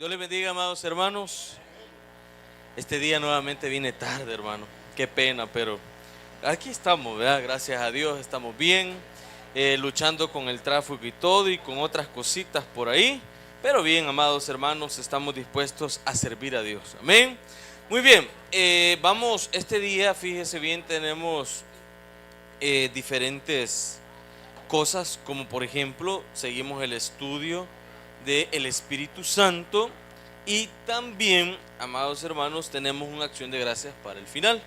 Dios les bendiga, amados hermanos. Este día nuevamente vine tarde, hermano. Qué pena, pero aquí estamos, ¿verdad? Gracias a Dios, estamos bien, luchando con el tráfico y todo, y con otras cositas por ahí. Pero bien, amados hermanos, estamos dispuestos a servir a Dios. Amén. Muy bien, vamos, este día, fíjese bien, tenemos diferentes cosas, como por ejemplo, seguimos el estudio del Espíritu Santo, y también, amados hermanos, tenemos una acción de gracias para el final.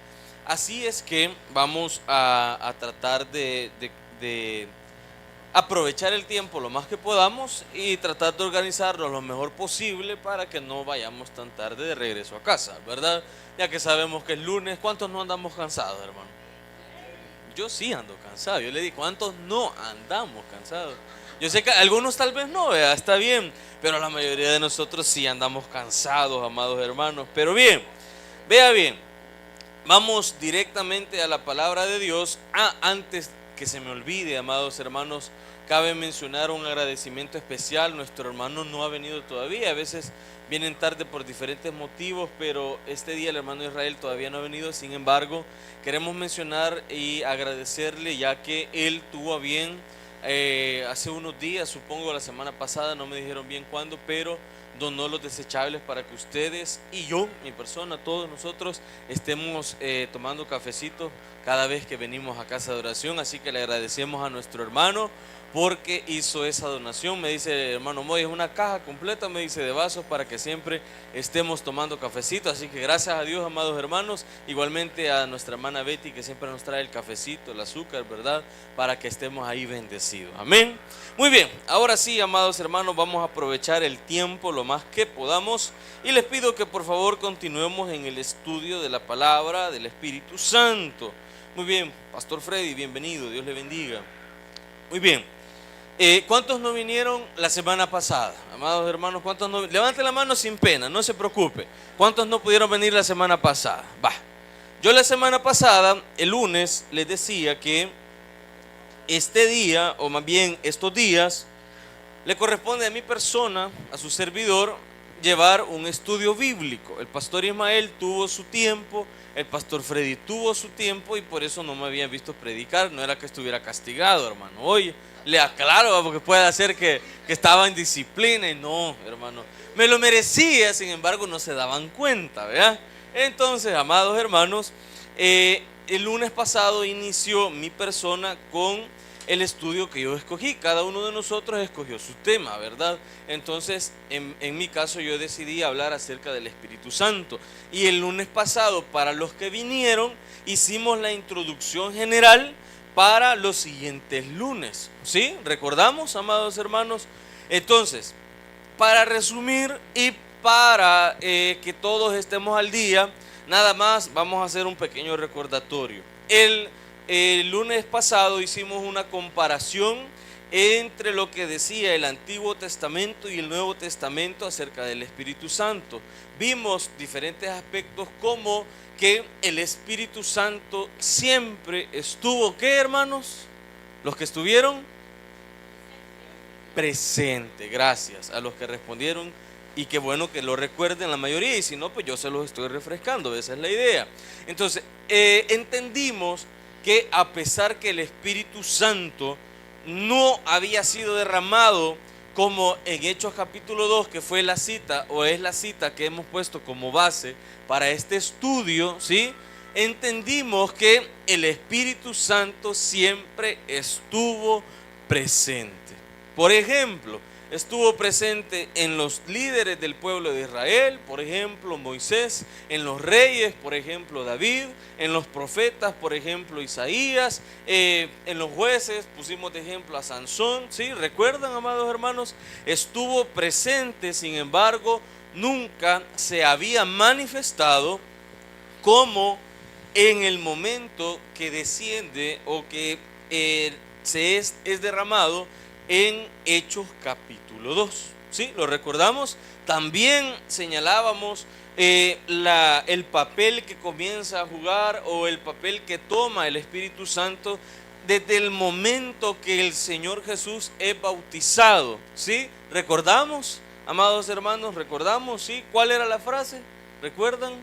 Así es que vamos a tratar de aprovechar el tiempo lo más que podamos y tratar de organizarnos lo mejor posible para que no vayamos tan tarde de regreso a casa, ¿verdad? Ya que sabemos que es lunes. ¿Cuántos no andamos cansados, hermano? Yo sí ando cansado. Yo le digo, ¿cuántos no andamos cansados? Yo sé que algunos tal vez no, vea, está bien, pero la mayoría de nosotros sí andamos cansados, amados hermanos. Pero bien, vea bien, vamos directamente a la palabra de Dios. Antes que se me olvide, amados hermanos, cabe mencionar un agradecimiento especial. Nuestro hermano no ha venido todavía, a veces vienen tarde por diferentes motivos, pero este día el hermano Israel todavía no ha venido. Sin embargo, queremos mencionar y agradecerle, ya que él tuvo a bien hace unos días, supongo la semana pasada, no me dijeron bien cuándo, pero donó los desechables para que ustedes y yo, mi persona, todos nosotros estemos tomando cafecito cada vez que venimos a casa de oración. Así que le agradecemos a nuestro hermano porque hizo esa donación. Me dice, hermano Moy, es una caja completa, me dice, de vasos para que siempre estemos tomando cafecito. Así que gracias a Dios, amados hermanos. Igualmente a nuestra hermana Betty, que siempre nos trae el cafecito, el azúcar, ¿verdad? Para que estemos ahí bendecidos. Amén. Muy bien, ahora sí, amados hermanos, vamos a aprovechar el tiempo lo más que podamos, y les pido que por favor continuemos en el estudio de la palabra del Espíritu Santo. Muy bien, Pastor Freddy, bienvenido, Dios le bendiga. Muy bien, ¿cuántos no vinieron la semana pasada? Amados hermanos, ¿cuántos no? Levante la mano sin pena, no se preocupe. ¿Cuántos no pudieron venir la semana pasada? Va. Yo la semana pasada, el lunes, les decía que este día, o más bien estos días, le corresponde a mi persona, a su servidor, llevar un estudio bíblico. El pastor Ismael tuvo su tiempo, el pastor Freddy tuvo su tiempo, y por eso no me habían visto predicar. No era que estuviera castigado, hermano. Oye, le aclaro, porque puede ser que estaba en disciplina, y no, hermano, me lo merecía. Sin embargo, no se daban cuenta, ¿verdad? Entonces, amados hermanos, el lunes pasado inició mi persona con el estudio que yo escogí. Cada uno de nosotros escogió su tema, ¿verdad? Entonces, en mi caso, yo decidí hablar acerca del Espíritu Santo. Y el lunes pasado, para los que vinieron, hicimos la introducción general para los siguientes lunes. ¿Sí? ¿Recordamos, amados hermanos? Entonces, para resumir y para que todos estemos al día, nada más vamos a hacer un pequeño recordatorio. El lunes pasado hicimos una comparación entre lo que decía el Antiguo Testamento y el Nuevo Testamento acerca del Espíritu Santo. Vimos diferentes aspectos, como que el Espíritu Santo siempre estuvo, ¿qué, hermanos? Los que estuvieron presente. Gracias a los que respondieron, y qué bueno que lo recuerden la mayoría, y si no, pues yo se los estoy refrescando. Esa es la idea. Entonces, entendimos que a pesar que el Espíritu Santo no había sido derramado, como en Hechos capítulo 2, que fue la cita, o es la cita que hemos puesto como base para este estudio, ¿sí? Entendimos que el Espíritu Santo siempre estuvo presente. Por ejemplo, estuvo presente en los líderes del pueblo de Israel, por ejemplo Moisés; en los reyes, por ejemplo David; en los profetas, por ejemplo Isaías; en los jueces pusimos de ejemplo a Sansón. ¿Sí? ¿Recuerdan, amados hermanos? Estuvo presente. Sin embargo, nunca se había manifestado como en el momento que desciende, o que es derramado en Hechos capítulo 2. ¿Sí? ¿Lo recordamos? También señalábamos el papel que comienza a jugar, o el papel que toma el Espíritu Santo desde el momento que el Señor Jesús es bautizado. ¿Sí? ¿Recordamos? Amados hermanos, recordamos, ¿sí? ¿Cuál era la frase? ¿Recuerdan?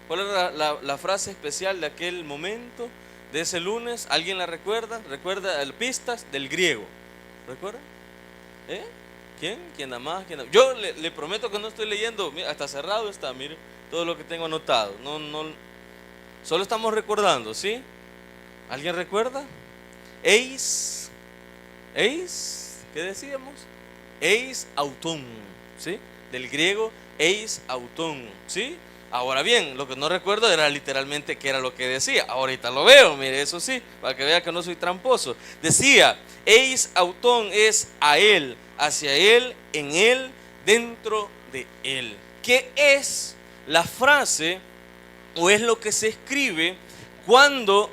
¿Cuál era la frase especial de aquel momento, de ese lunes? ¿Alguien la recuerda? ¿Recuerda pistas del griego? ¿Recuerda? ¿Eh? ¿Quién? ¿Quién da más? ¿Quién da? Yo le prometo que no estoy leyendo, mira, hasta cerrado está, mire, todo lo que tengo anotado. Solo estamos recordando, ¿sí? ¿Alguien recuerda? Eis, ¿qué decíamos? Eis autón, ¿sí? Del griego eis autón, ¿sí? Ahora bien, lo que no recuerdo era literalmente qué era lo que decía. Ahorita lo veo, mire, eso sí, para que vea que no soy tramposo. Decía, eis autón es a él, hacia él, en él, dentro de él. ¿Qué es la frase o es lo que se escribe cuando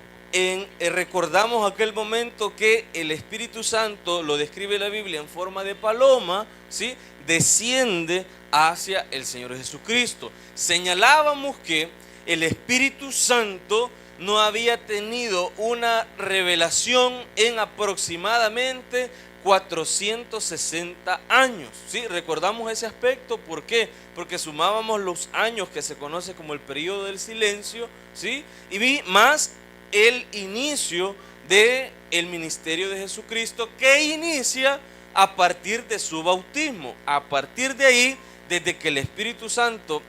recordamos aquel momento que el Espíritu Santo, lo describe la Biblia en forma de paloma, ¿sí? Desciende hacia el Señor Jesucristo? Señalábamos que el Espíritu Santo no había tenido una revelación en aproximadamente 460 años, ¿sí? Recordamos ese aspecto, ¿por qué? Porque sumábamos los años que se conoce como el periodo del silencio, ¿sí? Y vi más el inicio del ministerio de Jesucristo, que inicia a partir de su bautismo. A partir de ahí, desde que el Espíritu Santo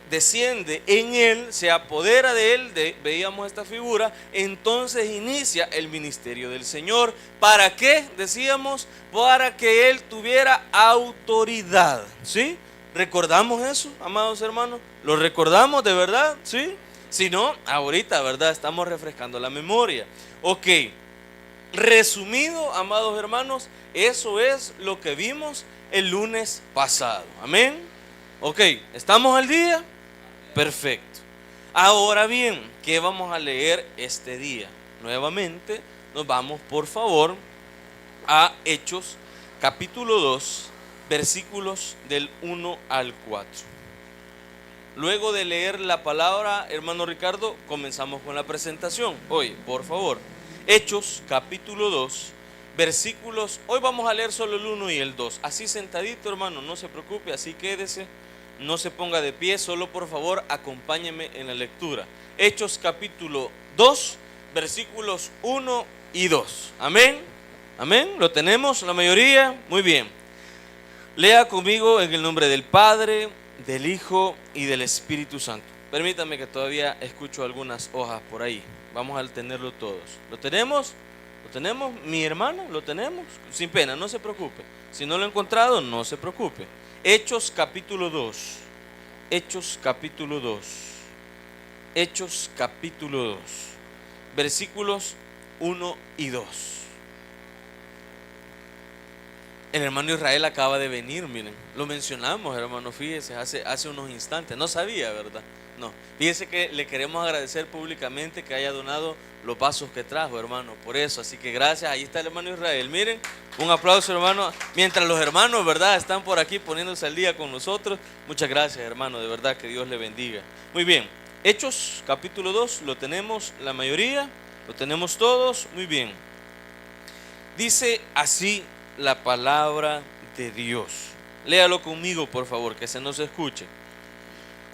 desciende en él, se apodera de él, veíamos esta figura, entonces inicia el ministerio del Señor. ¿Para qué? Decíamos, para que él tuviera autoridad, ¿sí? ¿Recordamos eso, amados hermanos? ¿Lo recordamos de verdad? ¿Sí? Si no, ahorita, ¿verdad? Estamos refrescando la memoria. Ok, resumido, amados hermanos, eso es lo que vimos el lunes pasado. Amén. Ok, ¿estamos al día? Perfecto. Ahora bien, ¿qué vamos a leer este día? Nuevamente, nos vamos, por favor, a Hechos, capítulo 2, versículos del 1 al 4. Luego de leer la palabra, hermano Ricardo, comenzamos con la presentación. Hoy, por favor, Hechos capítulo 2, versículos, hoy vamos a leer solo el 1 y el 2. Así sentadito, hermano, no se preocupe, así quédese, no se ponga de pie, solo por favor acompáñeme en la lectura. Hechos capítulo 2, versículos 1 y 2. Amén, amén, lo tenemos la mayoría, muy bien. Lea conmigo en el nombre del Padre, del Hijo y del Espíritu Santo. Permítame que todavía escucho algunas hojas por ahí. Vamos a tenerlo todos. ¿Lo tenemos? ¿Lo tenemos? Mi hermano, ¿lo tenemos? Sin pena, no se preocupe. Si no lo he encontrado, no se preocupe. Hechos capítulo 2. Hechos capítulo 2. Hechos capítulo 2. Versículos 1 y 2. El hermano Israel acaba de venir, miren, lo mencionamos, hermano, fíjese, hace unos instantes, no sabía, ¿verdad? No, fíjese que le queremos agradecer públicamente que haya donado los vasos que trajo, hermano, por eso, así que gracias, ahí está el hermano Israel, miren, un aplauso, hermano, mientras los hermanos, ¿verdad?, están por aquí poniéndose al día con nosotros, muchas gracias, hermano, de verdad, que Dios le bendiga. Muy bien, Hechos capítulo 2, lo tenemos la mayoría, lo tenemos todos, muy bien. Dice así la palabra de Dios. Léalo conmigo, por favor, que se nos escuche.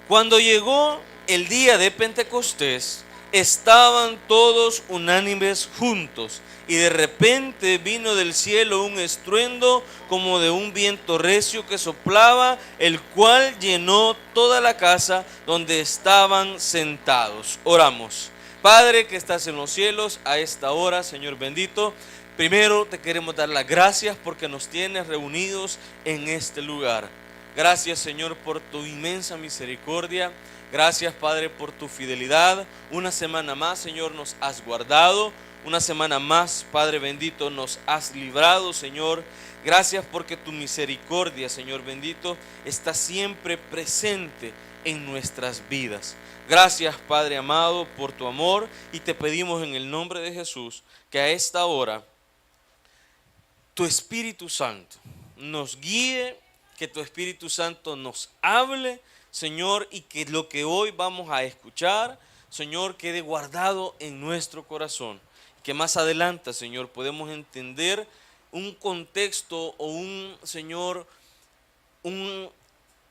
Cuando llegó el día de Pentecostés, estaban todos unánimes juntos, y de repente vino del cielo un estruendo como de un viento recio que soplaba, el cual llenó toda la casa donde estaban sentados. Oramos. Padre que estás en los cielos, a esta hora, Señor bendito, primero te queremos dar las gracias porque nos tienes reunidos en este lugar. Gracias, Señor, por tu inmensa misericordia. Gracias, Padre, por tu fidelidad. Una semana más, Señor, nos has guardado. Una semana más, Padre bendito, nos has librado, Señor. Gracias porque tu misericordia, Señor bendito, está siempre presente en nuestras vidas. Gracias, Padre amado, por tu amor, y te pedimos en el nombre de Jesús que a esta hora tu Espíritu Santo nos guíe, que tu Espíritu Santo nos hable, Señor, y que lo que hoy vamos a escuchar, Señor, quede guardado en nuestro corazón. Que más adelante, Señor, podemos entender un contexto o Señor, un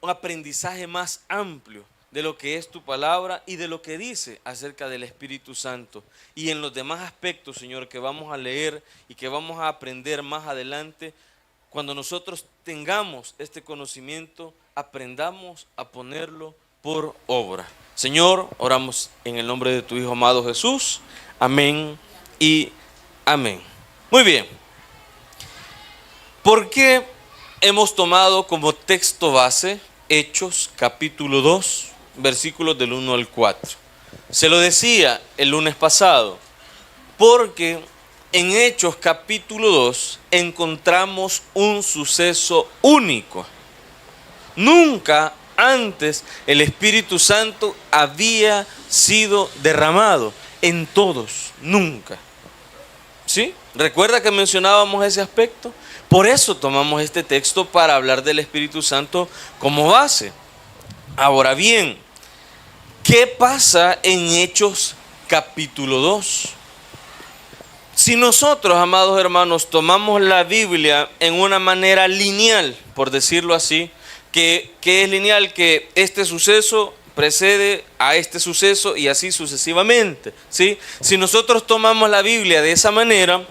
aprendizaje más amplio de lo que es tu palabra y de lo que dice acerca del Espíritu Santo. Y en los demás aspectos, Señor, que vamos a leer y que vamos a aprender más adelante, cuando nosotros tengamos este conocimiento, aprendamos a ponerlo por obra. Señor, oramos en el nombre de tu Hijo amado Jesús. Amén y amén. Muy bien. ¿Por qué hemos tomado como texto base Hechos capítulo 2, versículos del 1 al 4? Se lo decía el lunes pasado, porque en Hechos capítulo 2 encontramos un suceso único. Nunca antes el Espíritu Santo había sido derramado en todos, nunca. ¿Sí? ¿Recuerda que mencionábamos ese aspecto? Por eso tomamos este texto para hablar del Espíritu Santo como base. Ahora bien, ¿qué pasa en Hechos capítulo 2? Si nosotros, amados hermanos, tomamos la Biblia en una manera lineal, por decirlo así, que es lineal, que este suceso precede a este suceso y así sucesivamente, ¿sí? Si nosotros tomamos la Biblia de esa manera,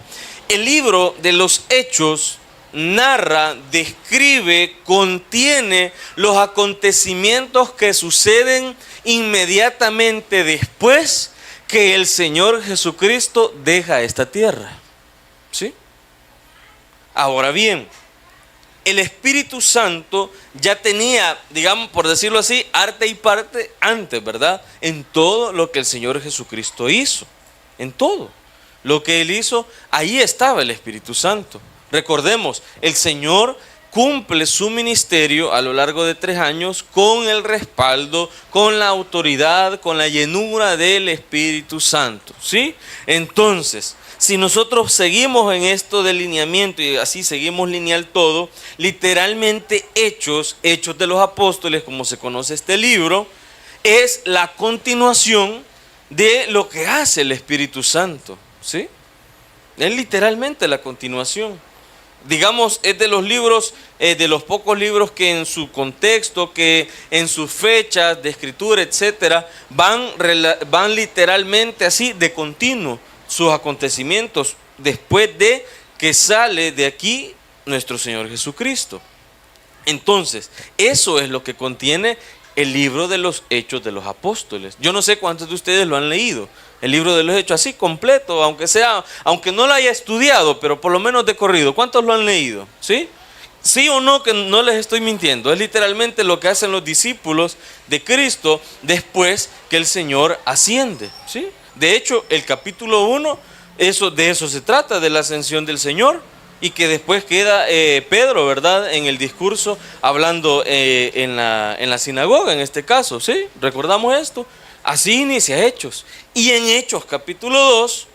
el libro de los Hechos narra, describe, contiene los acontecimientos que suceden inmediatamente después que el Señor Jesucristo deja esta tierra, ¿sí? Ahora bien, el Espíritu Santo ya tenía, digamos, por decirlo así, arte y parte antes, ¿verdad? En todo lo que el Señor Jesucristo hizo, en todo lo que Él hizo, ahí estaba el Espíritu Santo. Recordemos, el Señor cumple su ministerio a lo largo de 3 años con el respaldo, con la autoridad, con la llenura del Espíritu Santo, ¿sí? Entonces, si nosotros seguimos en esto del lineamiento y así seguimos lineal todo, literalmente Hechos de los Apóstoles, como se conoce este libro, es la continuación de lo que hace el Espíritu Santo, ¿sí? Es literalmente la continuación. Digamos, es de los libros, de los pocos libros que en su contexto, que en sus fechas de escritura, etcétera, van literalmente así de continuo sus acontecimientos después de que sale de aquí nuestro Señor Jesucristo. Entonces, eso es lo que contiene el libro de los Hechos de los Apóstoles. Yo no sé cuántos de ustedes lo han leído, el libro de los Hechos así completo, aunque no lo haya estudiado, pero por lo menos de corrido. ¿Cuántos lo han leído? ¿Sí? Sí o no, que no les estoy mintiendo. Es literalmente lo que hacen los discípulos de Cristo después que el Señor asciende, ¿sí? De hecho, el capítulo 1, de eso se trata, de la ascensión del Señor. Y que después queda Pedro, ¿verdad? En el discurso, hablando en la sinagoga, en este caso, ¿sí? ¿Recordamos esto? Así inicia Hechos. Y en Hechos capítulo 2,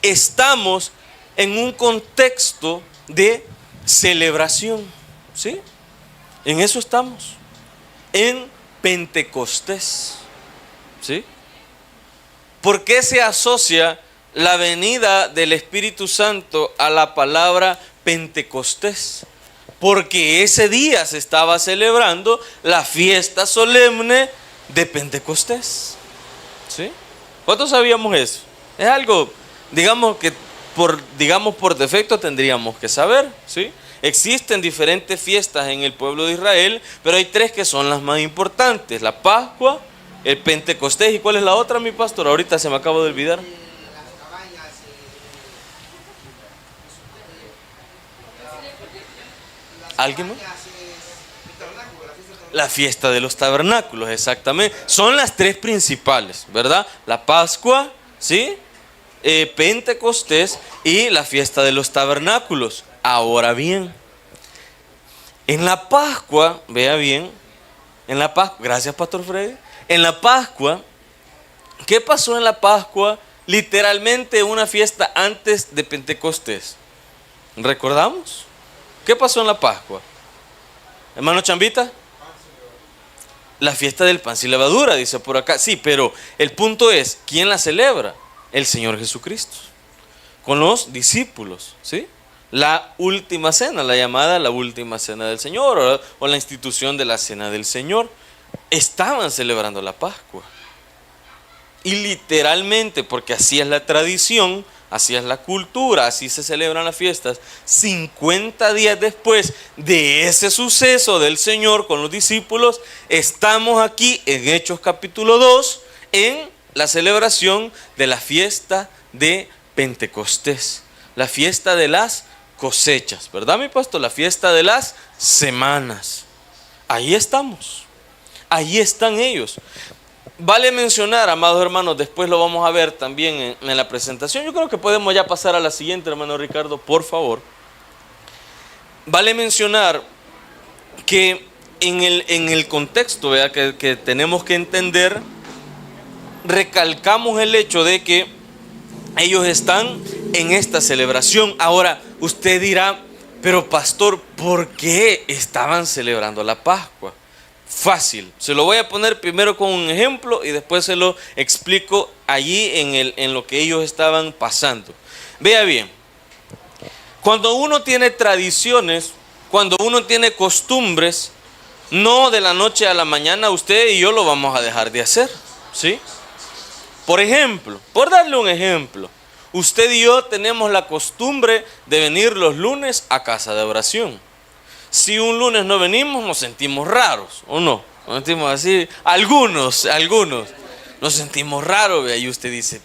estamos en un contexto de celebración, ¿sí? En eso estamos, en Pentecostés, ¿sí? ¿Por qué se asocia la venida del Espíritu Santo a la palabra Pentecostés? Porque ese día se estaba celebrando la fiesta solemne de Pentecostés, ¿sí? ¿Cuántos sabíamos eso? Es algo, digamos que por defecto tendríamos que saber, ¿sí? Existen diferentes fiestas en el pueblo de Israel, pero hay 3 que son las más importantes: la Pascua, el Pentecostés, ¿y cuál es la otra, mi pastor? Ahorita se me acaba de olvidar. ¿Alguien más? La fiesta de los tabernáculos, exactamente. Son las 3 principales, ¿verdad? La Pascua, ¿sí? Pentecostés y la fiesta de los tabernáculos. Ahora bien, en la Pascua, vea bien, en la Pascua, gracias Pastor Freddy, en la Pascua, ¿qué pasó en la Pascua? Literalmente una fiesta antes de Pentecostés. ¿Recordamos? ¿Qué pasó en la Pascua? Hermano Chambita. La fiesta del pan sin levadura, dice por acá. Sí, pero el punto es, ¿quién la celebra? El Señor Jesucristo, con los discípulos, ¿sí? la última cena, la llamada la última cena del Señor, o la institución de la cena del Señor. Estaban celebrando la Pascua. Y literalmente, porque así es la tradición, así es la cultura, así se celebran las fiestas, 50 días después de ese suceso del Señor con los discípulos, estamos aquí en Hechos capítulo 2, en la celebración de la fiesta de Pentecostés, la fiesta de las cosechas, ¿verdad, mi pastor? La fiesta de las semanas. Ahí estamos, ahí están ellos. Vale mencionar, amados hermanos, después lo vamos a ver también en la presentación. Yo creo que podemos ya pasar a la siguiente, hermano Ricardo, por favor. Vale mencionar que en el contexto, ¿verdad?, que tenemos que entender, recalcamos el hecho de que ellos están en esta celebración. Ahora, usted dirá, pero pastor, ¿por qué estaban celebrando la Pascua? Fácil, se lo voy a poner primero con un ejemplo y después se lo explico allí en lo que ellos estaban pasando. Vea bien, cuando uno tiene tradiciones, cuando uno tiene costumbres, no de la noche a la mañana usted y yo lo vamos a dejar de hacer, ¿sí? Por ejemplo, por darle un ejemplo, usted y yo tenemos la costumbre de venir los lunes a casa de oración. Si un lunes no venimos, nos sentimos raros, ¿o no? Nos sentimos así, algunos, nos sentimos raros, y usted dice,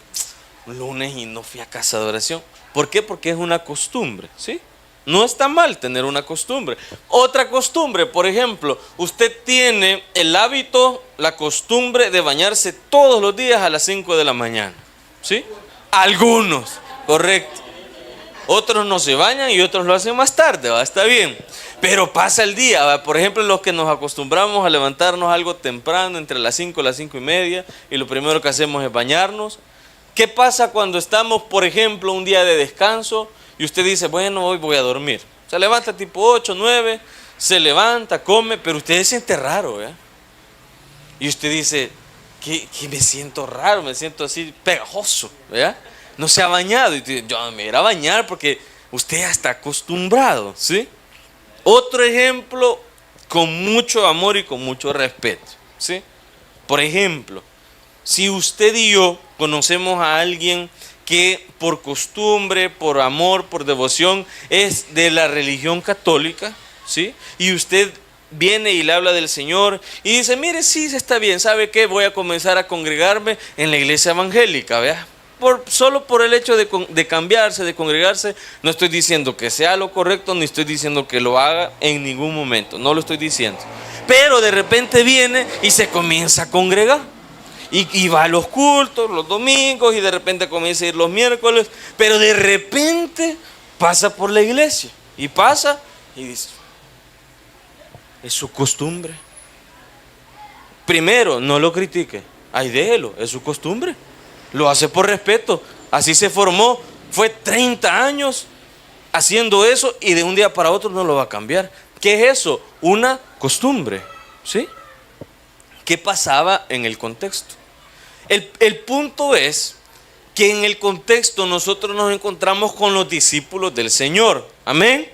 un lunes y no fui a casa de oración. ¿Por qué? Porque es una costumbre, ¿sí? No está mal tener una costumbre. Otra costumbre, por ejemplo, usted tiene el hábito, la costumbre de bañarse todos los días a las 5 de la mañana, ¿sí? Algunos, correcto. Otros no se bañan y otros lo hacen más tarde, ¿va? Está bien. Pero pasa el día, ¿va? Por ejemplo, los que nos acostumbramos a levantarnos algo temprano, entre las 5 y las 5 y media, y lo primero que hacemos es bañarnos. ¿Qué pasa cuando estamos, por ejemplo, un día de descanso y usted dice, bueno, hoy voy a dormir? Se levanta tipo 8, 9, se levanta, come, pero usted se siente raro, ¿eh? Y usted dice, que me siento raro, me siento así pegajoso, ¿verdad? No se ha bañado. Y yo me iré a bañar porque usted ya está acostumbrado, ¿sí? Otro ejemplo, con mucho amor y con mucho respeto, ¿sí? Por ejemplo, si usted y yo conocemos a alguien que por costumbre, por amor, por devoción, es de la religión católica, ¿sí? Y usted viene y le habla del Señor y dice, mire, sí, está bien, ¿sabe qué? Voy a comenzar a congregarme en la iglesia evangélica, ¿vea? Solo por el hecho de cambiarse, de congregarse, no estoy diciendo que sea lo correcto, ni estoy diciendo que lo haga en ningún momento, no lo estoy diciendo. Pero de repente viene y se comienza a congregar. Y va a los cultos, los domingos, y de repente comienza a ir los miércoles, pero de repente pasa por la iglesia, y pasa y dice, es su costumbre. Primero, no lo critique, ay, déjelo, es su costumbre. Lo hace por respeto, así se formó, fue 30 años haciendo eso y de un día para otro no lo va a cambiar. ¿Qué es eso? Una costumbre, ¿sí? ¿Qué pasaba en el contexto? El punto es que en el contexto nosotros nos encontramos con los discípulos del Señor, amén.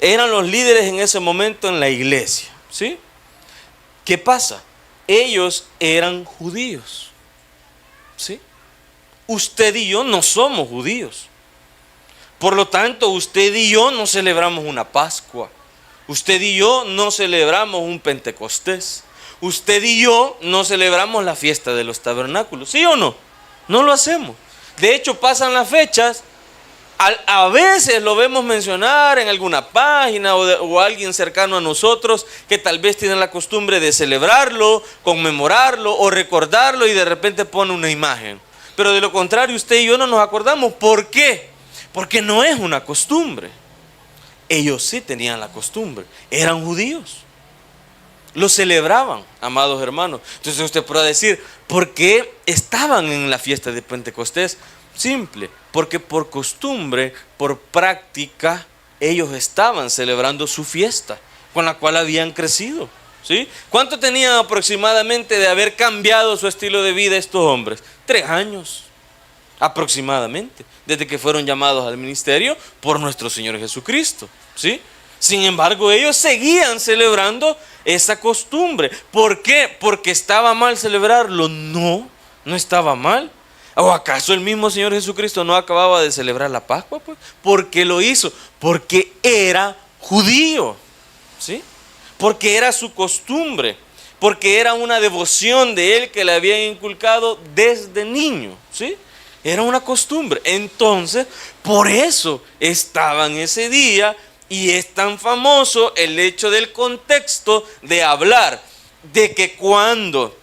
Eran los líderes en ese momento en la iglesia, ¿sí? ¿Qué pasa? Ellos eran judíos, ¿sí? Usted y yo no somos judíos. Por lo tanto, usted y yo no celebramos una Pascua. Usted y yo no celebramos un Pentecostés. Usted y yo no celebramos la fiesta de los tabernáculos. ¿Sí o no? No lo hacemos. De hecho, pasan las fechas. A veces lo vemos mencionar en alguna página o alguien cercano a nosotros que tal vez tiene la costumbre de celebrarlo, conmemorarlo o recordarlo y de repente pone una imagen. Pero de lo contrario, usted y yo no nos acordamos. ¿Por qué? Porque no es una costumbre. Ellos sí tenían la costumbre. Eran judíos. Lo celebraban, amados hermanos. Entonces usted podrá decir, ¿por qué estaban en la fiesta de Pentecostés? Simple, porque por costumbre, por práctica, ellos estaban celebrando su fiesta con la cual habían crecido, ¿sí? ¿Cuánto tenían aproximadamente de haber cambiado su estilo de vida estos hombres? 3 años. aproximadamente, desde que fueron llamados al ministerio por nuestro Señor Jesucristo, ¿sí? Sin embargo, ellos seguían celebrando esa costumbre. ¿Por qué? ¿Porque estaba mal celebrarlo? No, no estaba mal. ¿O acaso el mismo Señor Jesucristo no acababa de celebrar la Pascua? Pues, ¿por qué lo hizo? Porque era judío, ¿sí? Porque era su costumbre, porque era una devoción de él que le habían inculcado desde niño, ¿sí? Era una costumbre. Entonces, por eso estaban ese día. Y es tan famoso el hecho del contexto de hablar de que cuando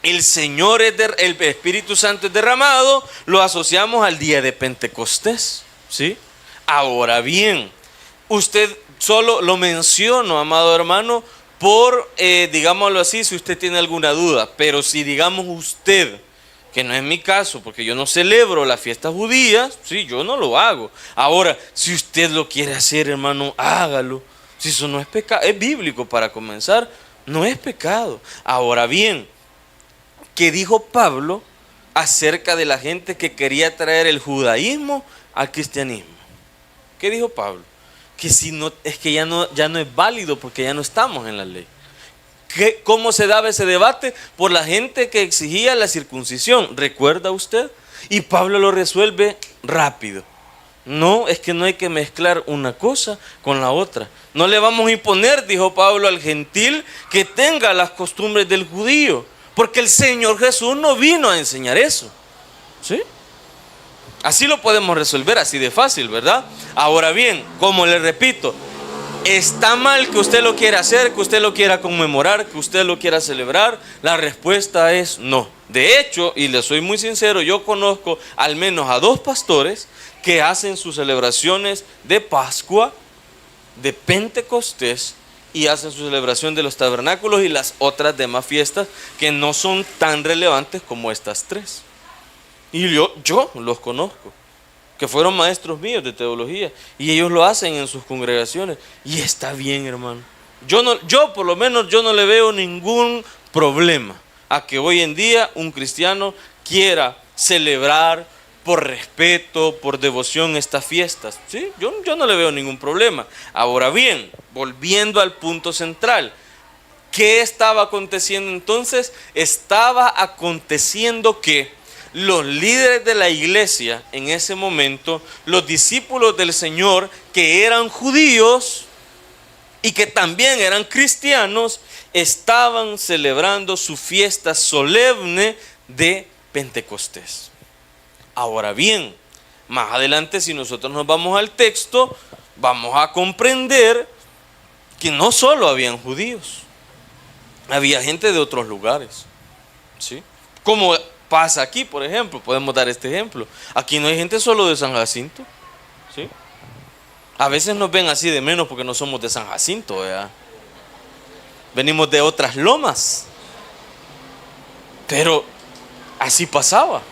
el Señor el Espíritu Santo es derramado, lo asociamos al día de Pentecostés, ¿sí? Ahora bien, usted solo lo menciono, amado hermano, por, digámoslo así, si usted tiene alguna duda, pero si digamos usted, que no es mi caso, porque yo no celebro las fiestas judías, sí, yo no lo hago. Ahora, si usted lo quiere hacer, hermano, hágalo. Si eso no es pecado, es bíblico para comenzar, no es pecado. Ahora bien, ¿qué dijo Pablo acerca de la gente que quería traer el judaísmo al cristianismo? ¿Qué dijo Pablo? Que si no, es que ya no es válido porque ya no estamos en la ley. ¿Cómo se daba ese debate? Por la gente que exigía la circuncisión, ¿recuerda usted? Y Pablo lo resuelve rápido. No, es que no hay que mezclar una cosa con la otra. No le vamos a imponer, dijo Pablo, al gentil que tenga las costumbres del judío, porque el Señor Jesús no vino a enseñar eso, ¿sí? Así lo podemos resolver, así de fácil, ¿verdad? Ahora bien, como le repito, ¿está mal que usted lo quiera hacer, que usted lo quiera conmemorar, que usted lo quiera celebrar? La respuesta es no. De hecho, y le soy muy sincero, yo conozco al menos a 2 pastores que hacen sus celebraciones de Pascua, de Pentecostés, y hacen su celebración de los tabernáculos y las otras demás fiestas que no son tan relevantes como estas 3. Y yo los conozco, que fueron maestros míos de teología, y ellos lo hacen en sus congregaciones, y está bien, hermano. Yo por lo menos yo no le veo ningún problema a que hoy en día un cristiano quiera celebrar por respeto, por devoción estas fiestas, ¿sí? Yo no le veo ningún problema. Ahora bien, volviendo al punto central, ¿qué estaba aconteciendo entonces? Estaba aconteciendo que los líderes de la iglesia en ese momento, los discípulos del Señor que eran judíos y que también eran cristianos, estaban celebrando su fiesta solemne de Pentecostés. Ahora bien, más adelante, si nosotros nos vamos al texto, vamos a comprender que no solo habían judíos, había gente de otros lugares, ¿sí? Como pasa aquí, por ejemplo, podemos dar este ejemplo. Aquí no hay gente solo de San Jacinto, ¿sí? A veces nos ven así de menos porque no somos de San Jacinto, ¿verdad? Venimos de otras lomas, pero así pasaba.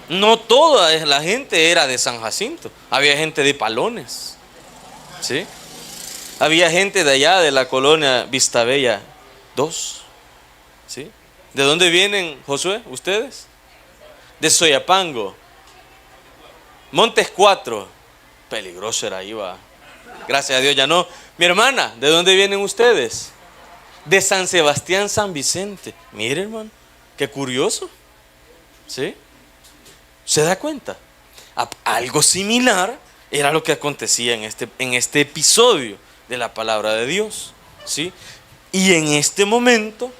No toda la gente era de San Jacinto, había gente de Palones, ¿sí? Había gente de allá de la colonia Vistabella 2, ¿sí? ¿De dónde vienen, Josué, ustedes? De Soyapango. Montes 4. Peligroso era ahí, va. Gracias a Dios ya no. Mi hermana, ¿de dónde vienen ustedes? De San Sebastián, San Vicente. Mire, hermano, qué curioso, ¿sí? ¿Se da cuenta? Algo similar era lo que acontecía en este episodio de la palabra de Dios, ¿sí? Y en este momento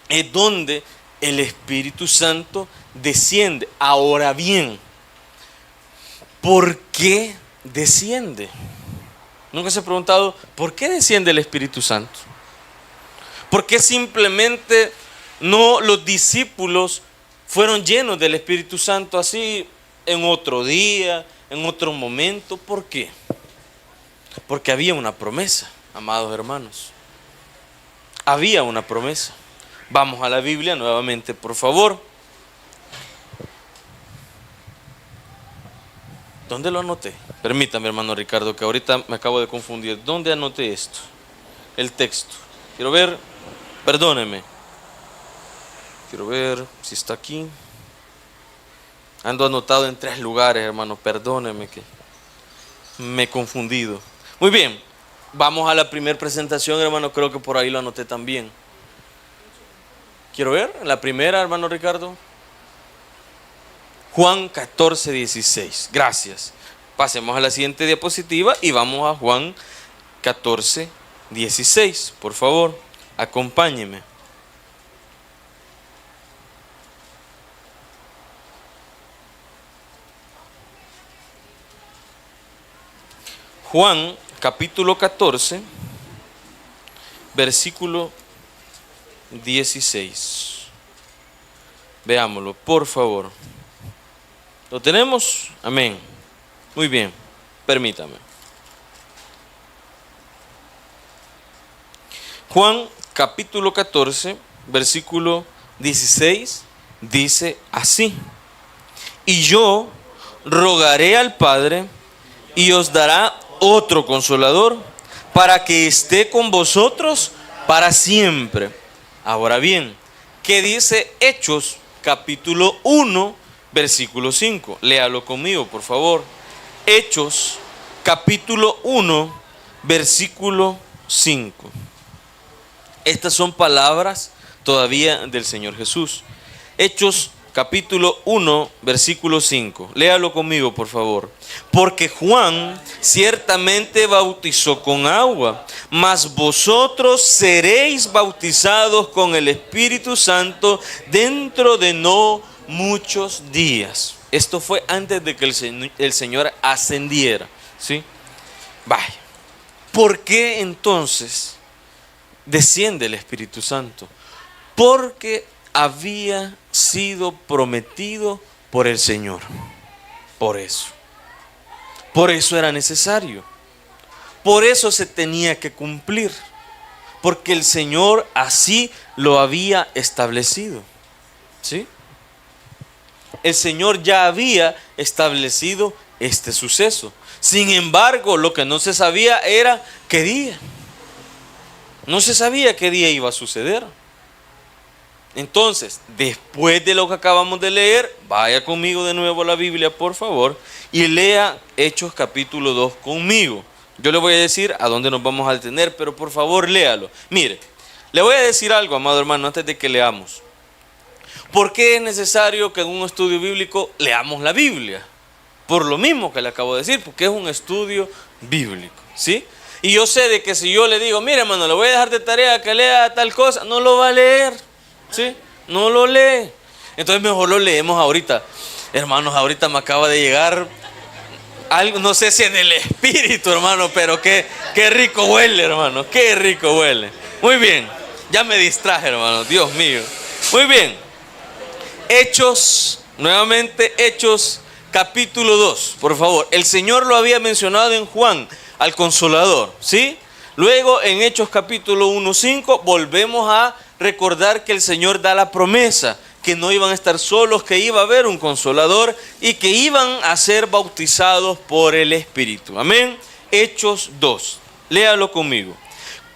es donde el Espíritu Santo desciende. Ahora bien, ¿por qué desciende? ¿Nunca se ha preguntado por qué desciende el Espíritu Santo? ¿Por qué simplemente no los discípulos fueron llenos del Espíritu Santo así en otro día, en otro momento? ¿Por qué? Porque había una promesa, amados hermanos. Había una promesa. Vamos a la Biblia nuevamente, por favor. ¿Dónde lo anoté? Permítame, hermano Ricardo, que ahorita me acabo de confundir. ¿Dónde anoté esto? El texto. Quiero ver, perdóneme. Quiero ver si está aquí. Ando anotado en 3 lugares, hermano. Perdóneme que me he confundido. Muy bien. Vamos a la primera presentación, hermano. Creo que por ahí lo anoté también. Quiero ver la primera, hermano Ricardo. Juan 14, 16. Gracias. Pasemos a la siguiente diapositiva y vamos a Juan 14, 16. Por favor, acompáñeme. Juan capítulo 14, versículo 16. Veámoslo, por favor. ¿Lo tenemos? Amén. Muy bien, permítame. Juan capítulo 14, versículo 16, dice así: y yo rogaré al Padre y os dará otro consolador para que esté con vosotros para siempre. Ahora bien, ¿qué dice Hechos capítulo 1, versículo 5? Léalo conmigo, por favor. Hechos capítulo 1, versículo 5. Estas son palabras todavía del Señor Jesús. Hechos capítulo 1, versículo 5. Léalo conmigo, por favor. Porque Juan ciertamente bautizó con agua, mas vosotros seréis bautizados con el Espíritu Santo dentro de no muchos días. Esto fue antes de que el Señor ascendiera, ¿sí? Vaya. ¿Por qué entonces desciende el Espíritu Santo? Porque había sido prometido por el Señor. Por eso era necesario. Por eso se tenía que cumplir. Porque el Señor así lo había establecido. ¿Sí? El Señor ya había establecido este suceso. Sin embargo, lo que no se sabía era qué día. No se sabía qué día iba a suceder. Entonces, después de lo que acabamos de leer, vaya conmigo de nuevo a la Biblia, por favor, y lea Hechos capítulo 2 conmigo. Yo le voy a decir a dónde nos vamos a detener, pero por favor léalo. Mire, le voy a decir algo, amado hermano, antes de que leamos. ¿Por qué es necesario que en un estudio bíblico leamos la Biblia? Por lo mismo que le acabo de decir, porque es un estudio bíblico, ¿sí? Y yo sé de que si yo le digo, mire hermano, le voy a dejar de tarea que lea tal cosa, no lo va a leer, ¿sí? No lo lee. Entonces mejor lo leemos ahorita. Hermanos, ahorita me acaba de llegar algo, no sé si en el espíritu, hermano, pero qué rico huele, hermano, qué rico huele. Muy bien, ya me distraje, hermano, Dios mío. Muy bien, Hechos, nuevamente Hechos capítulo 2, por favor. El Señor lo había mencionado en Juan, al Consolador, ¿sí? Luego en Hechos capítulo 1, 5, volvemos a recordar que el Señor da la promesa, que no iban a estar solos, que iba a haber un Consolador y que iban a ser bautizados por el Espíritu. Amén. Hechos 2, léalo conmigo.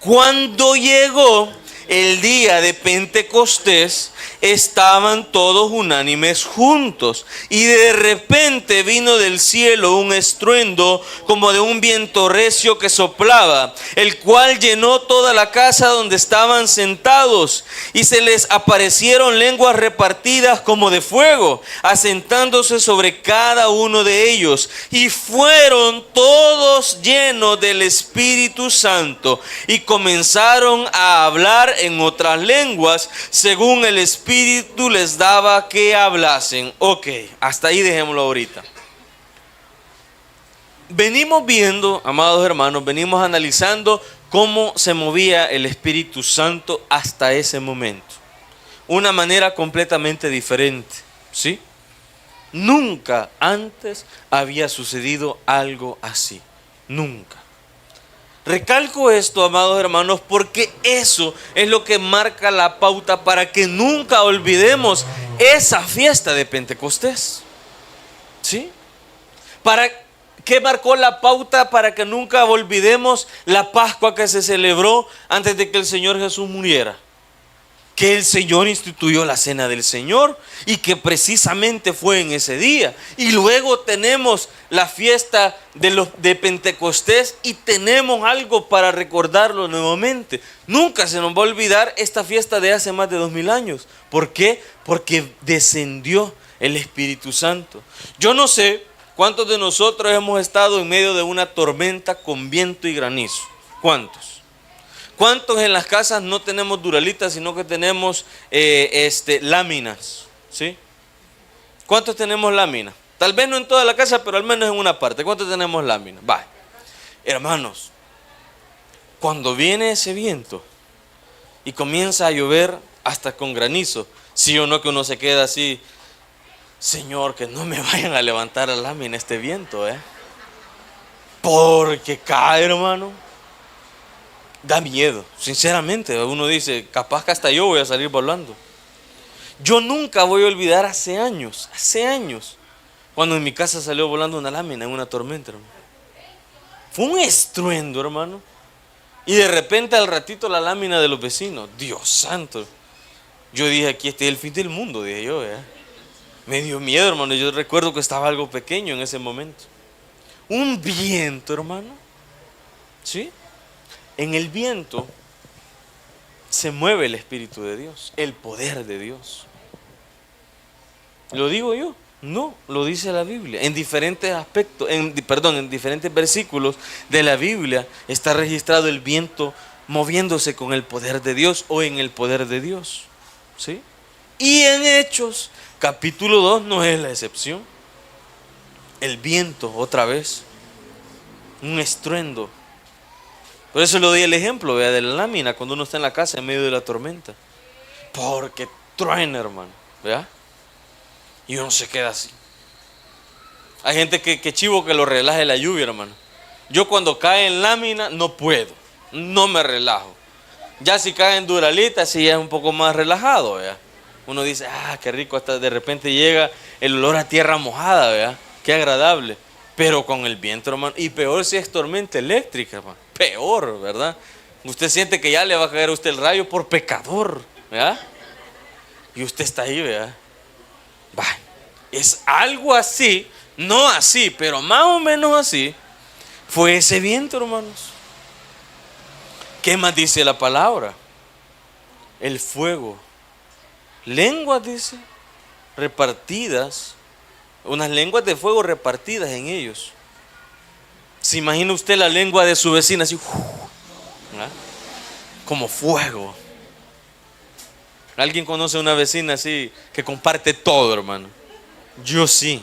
Cuando llegó el día de Pentecostés, estaban todos unánimes juntos, y de repente vino del cielo un estruendo como de un viento recio que soplaba, el cual llenó toda la casa donde estaban sentados, y se les aparecieron lenguas repartidas como de fuego, asentándose sobre cada uno de ellos, y fueron todos llenos del Espíritu Santo, y comenzaron a hablar en otras lenguas según el Espíritu les daba que hablasen. Ok, hasta ahí dejémoslo ahorita. Venimos viendo, amados hermanos, venimos analizando cómo se movía el Espíritu Santo hasta ese momento. Una manera completamente diferente, ¿sí? Nunca antes había sucedido algo así. Nunca. Recalco esto, amados hermanos, porque eso es lo que marca la pauta para que nunca olvidemos esa fiesta de Pentecostés. ¿Sí? ¿Para qué marcó la pauta? Para que nunca olvidemos la Pascua que se celebró antes de que el Señor Jesús muriera. que el Señor instituyó la cena del Señor y que precisamente fue en ese día. Y luego tenemos la fiesta de Pentecostés y tenemos algo para recordarlo nuevamente. Nunca se nos va a olvidar esta fiesta de hace más de 2000 años. ¿Por qué? Porque descendió el Espíritu Santo. Yo no sé cuántos de nosotros hemos estado en medio de una tormenta con viento y granizo. ¿Cuántos? ¿Cuántos en las casas no tenemos duralitas, sino que tenemos láminas? ¿Sí? ¿Cuántos tenemos láminas? Tal vez no en toda la casa, pero al menos en una parte. ¿Cuántos tenemos láminas? Va. Hermanos, cuando viene ese viento y comienza a llover hasta con granizo, sí o no que uno se queda así, Señor, que no me vayan a levantar la lámina este viento, porque cae, hermano. Da miedo, sinceramente. Uno dice, capaz que hasta yo voy a salir volando. Yo nunca voy a olvidar hace años, cuando en mi casa salió volando una lámina en una tormenta, hermano. Fue un estruendo, hermano. Y de repente al ratito la lámina de los vecinos. Dios santo. Yo dije, aquí este es el fin del mundo, dije yo. Me dio miedo, hermano. Yo recuerdo que estaba algo pequeño en ese momento. Un viento, hermano. ¿Sí? En el viento se mueve el Espíritu de Dios, el poder de Dios. ¿Lo digo yo? No, lo dice la Biblia. En diferentes aspectos, en diferentes versículos de la Biblia está registrado el viento moviéndose con el poder de Dios o en el poder de Dios. ¿Sí? Y en Hechos, capítulo 2 no es la excepción. El viento, otra vez, un estruendo. Por eso le doy el ejemplo, de la lámina cuando uno está en la casa en medio de la tormenta. Porque truena, hermano, ¿verdad? Y uno se queda así. Hay gente que chivo que lo relaje la lluvia, hermano. Yo cuando cae en lámina no puedo, no me relajo. Ya si cae en duralita, sí ya es un poco más relajado, ¿verdad? Uno dice, qué rico, hasta de repente llega el olor a tierra mojada, ¿verdad? Qué agradable. Pero con el viento, hermano, y peor si es tormenta eléctrica, hermano. Peor, ¿verdad? Usted siente que ya le va a caer a usted el rayo por pecador, ¿verdad? Y usted está ahí, ¿verdad? Es algo así, no así, pero más o menos así, fue ese viento, hermanos. ¿Qué más dice la palabra? El fuego. Lenguas, dice, repartidas, unas lenguas de fuego repartidas en ellos. ¿Se imagina usted la lengua de su vecina así? ¿Verdad? Como fuego. ¿Alguien conoce a una vecina así que comparte todo, hermano? Yo sí.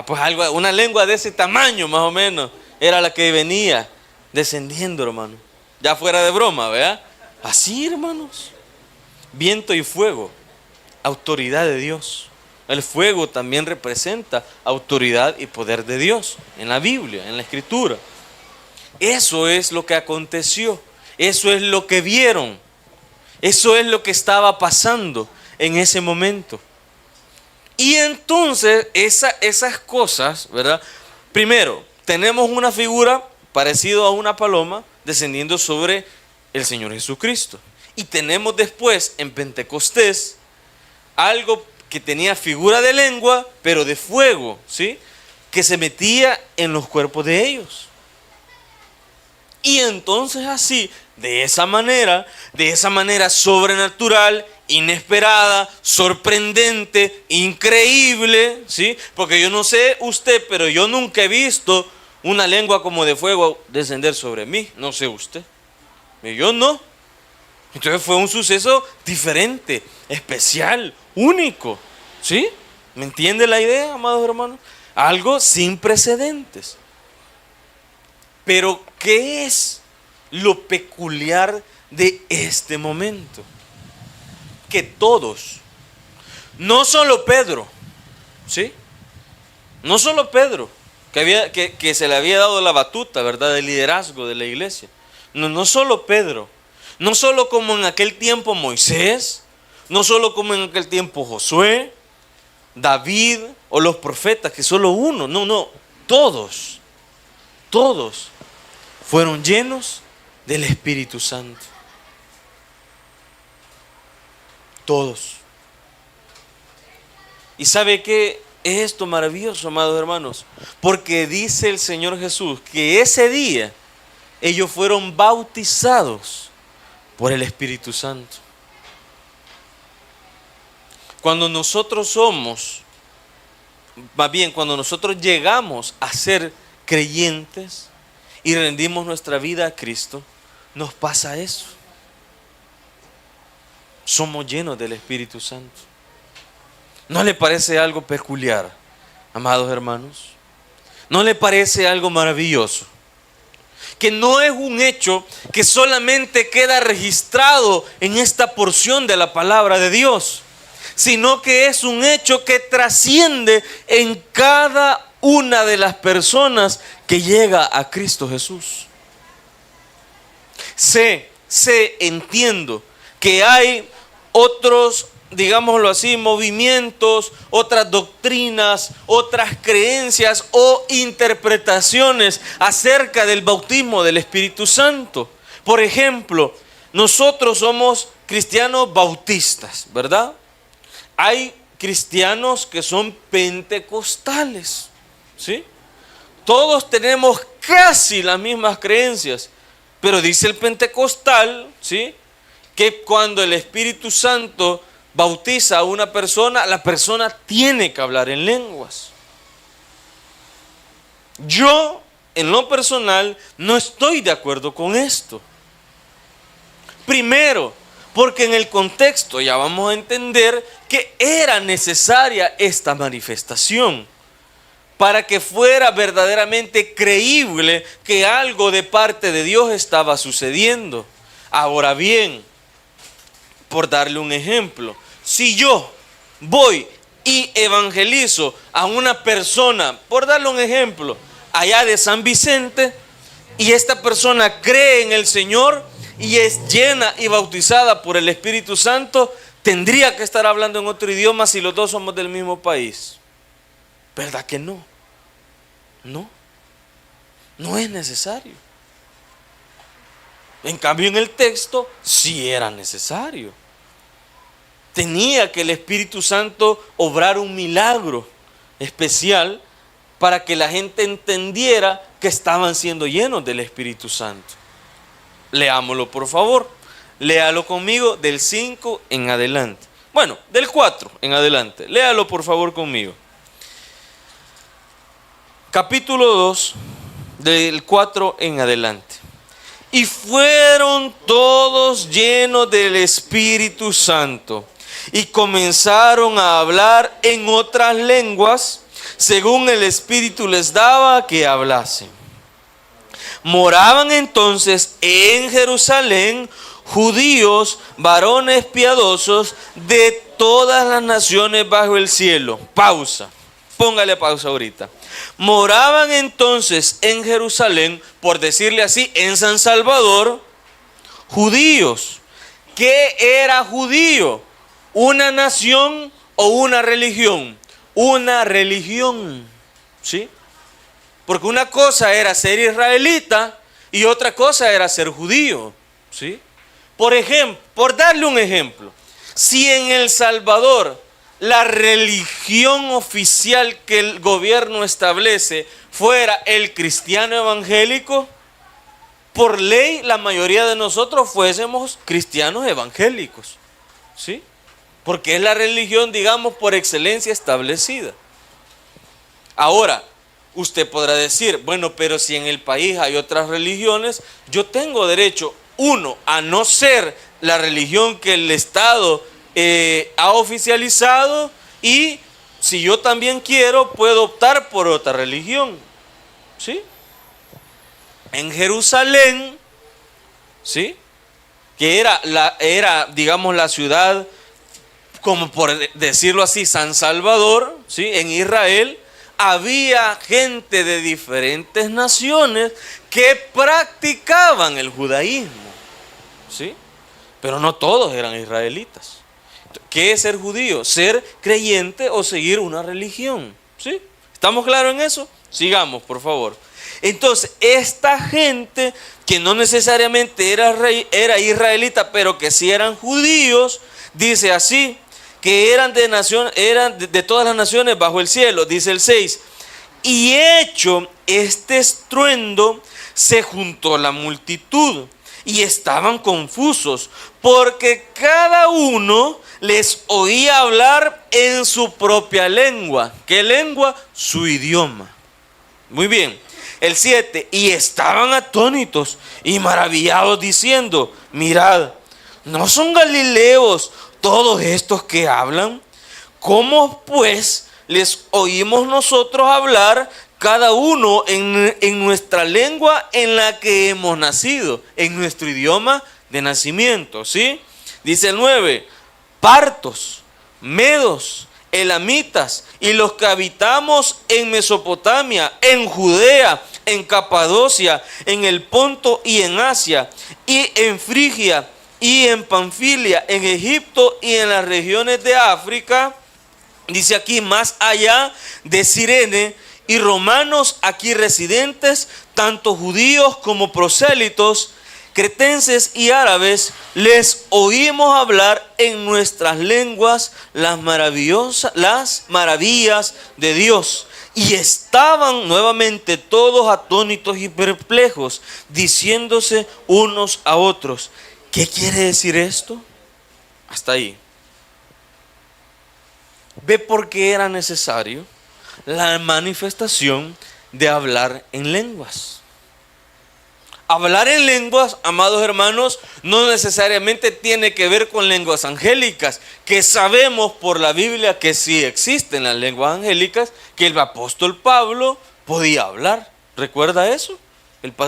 Pues una lengua de ese tamaño más o menos era la que venía descendiendo, hermano. Ya fuera de broma, ¿verdad? Así, hermanos. Viento y fuego, autoridad de Dios. El fuego también representa autoridad y poder de Dios en la Biblia, en la Escritura. Eso es lo que aconteció. Eso es lo que vieron. Eso es lo que estaba pasando en ese momento. Y entonces esas cosas, ¿verdad? Primero, tenemos una figura parecida a una paloma descendiendo sobre el Señor Jesucristo. Y tenemos después en Pentecostés algo que tenía figura de lengua, pero de fuego, ¿sí? Que se metía en los cuerpos de ellos. Y entonces así, de esa manera sobrenatural, inesperada, sorprendente, increíble, ¿sí? Porque yo no sé usted, pero yo nunca he visto una lengua como de fuego descender sobre mí. No sé usted. Yo no. Entonces fue un suceso diferente, especial, único. ¿Sí? ¿Me entiende la idea, amados hermanos? Algo sin precedentes. Pero, ¿qué es lo peculiar de este momento? Que todos, no solo Pedro, ¿sí? No solo Pedro, que se le había dado la batuta, ¿verdad?, del liderazgo de la iglesia. No solo Pedro, no solo como en aquel tiempo Moisés, no solo como en aquel tiempo Josué, David o los profetas, que solo uno, no, todos fueron llenos del Espíritu Santo. Todos. ¿Y sabe qué es esto maravilloso, amados hermanos? Porque dice el Señor Jesús que ese día ellos fueron bautizados por el Espíritu Santo. Cuando nosotros somos, más bien cuando nosotros llegamos a ser creyentes y rendimos nuestra vida a Cristo, nos pasa eso. Somos llenos del Espíritu Santo. ¿No le parece algo peculiar, amados hermanos? ¿No le parece algo maravilloso? Que no es un hecho que solamente queda registrado en esta porción de la palabra de Dios, sino que es un hecho que trasciende en cada una de las personas que llega a Cristo Jesús. Entiendo que hay otros, digámoslo así, movimientos, otras doctrinas, otras creencias o interpretaciones acerca del bautismo del Espíritu Santo. Por ejemplo, nosotros somos cristianos bautistas, ¿verdad? Hay cristianos que son pentecostales, ¿sí? Todos tenemos casi las mismas creencias, pero dice el pentecostal, ¿sí?, que cuando el Espíritu Santo bautiza a una persona, la persona tiene que hablar en lenguas. Yo, en lo personal, no estoy de acuerdo con esto. Primero, porque en el contexto ya vamos a entender que era necesaria esta manifestación para que fuera verdaderamente creíble que algo de parte de Dios estaba sucediendo. Ahora bien, por darle un ejemplo, si yo voy y evangelizo a una persona, por darle un ejemplo, allá de San Vicente, y esta persona cree en el Señor y es llena y bautizada por el Espíritu Santo, tendría que estar hablando en otro idioma si los dos somos del mismo país. ¿Verdad que no? No es necesario. En cambio, en el texto sí era necesario. Tenía que el Espíritu Santo obrar un milagro especial para que la gente entendiera que estaban siendo llenos del Espíritu Santo. Leámoslo, por favor. Léalo conmigo del 5 en adelante. Bueno, del 4 en adelante. Léalo, por favor, conmigo. Capítulo 2, del 4 en adelante. Y fueron todos llenos del Espíritu Santo y comenzaron a hablar en otras lenguas según el Espíritu les daba que hablasen. Moraban entonces en Jerusalén judíos, varones piadosos de todas las naciones bajo el cielo. Pausa. Póngale pausa ahorita. Moraban entonces en Jerusalén, por decirle así, en San Salvador, judíos. ¿Qué era judío? ¿Una nación o una religión? Una religión, ¿sí? Porque una cosa era ser israelita y otra cosa era ser judío, ¿sí? Por ejemplo, por darle un ejemplo, si en El Salvador la religión oficial que el gobierno establece fuera el cristiano evangélico, por ley la mayoría de nosotros fuésemos cristianos evangélicos, ¿sí? Porque es la religión, digamos, por excelencia establecida. Ahora, usted podrá decir, bueno, pero si en el país hay otras religiones, yo tengo derecho, uno, a no ser la religión que el Estado ha oficializado, y si yo también quiero, puedo optar por otra religión, ¿sí? En Jerusalén, ¿sí?, que era, digamos, la ciudad, como por decirlo así, San Salvador, ¿sí?, en Israel, había gente de diferentes naciones que practicaban el judaísmo, ¿sí? Pero no todos eran israelitas. ¿Qué es ser judío? Ser creyente o seguir una religión, ¿sí? ¿Estamos claros en eso? Sigamos, por favor. Entonces, esta gente que no necesariamente era israelita, pero que sí eran judíos, Dice así, que eran de todas las naciones bajo el cielo. Dice el 6, y hecho este estruendo, se juntó la multitud y estaban confusos, porque cada uno les oía hablar en su propia lengua. ¿Qué lengua? Su idioma. Muy bien. El 7, y estaban atónitos y maravillados diciendo, mirad, ¿no son galileos todos estos que hablan? ¿Cómo pues les oímos nosotros hablar cada uno en nuestra lengua en la que hemos nacido, en nuestro idioma de nacimiento? ¿Sí? Dice el 9, partos, medos, elamitas y los que habitamos en Mesopotamia, en Judea, en Capadocia, en el Ponto y en Asia, y en Frigia y en Panfilia, en Egipto y en las regiones de África, dice aquí, más allá de Cirene, y romanos aquí residentes, tanto judíos como prosélitos, cretenses y árabes, les oímos hablar en nuestras lenguas las maravillas de Dios. Y estaban nuevamente todos atónitos y perplejos, diciéndose unos a otros, ¿qué quiere decir esto? Hasta ahí. ¿Ve por qué era necesario la manifestación de hablar en lenguas? Hablar en lenguas, amados hermanos, no necesariamente tiene que ver con lenguas angélicas, que sabemos por la Biblia que sí existen las lenguas angélicas, que el apóstol Pablo podía hablar. ¿Recuerda eso?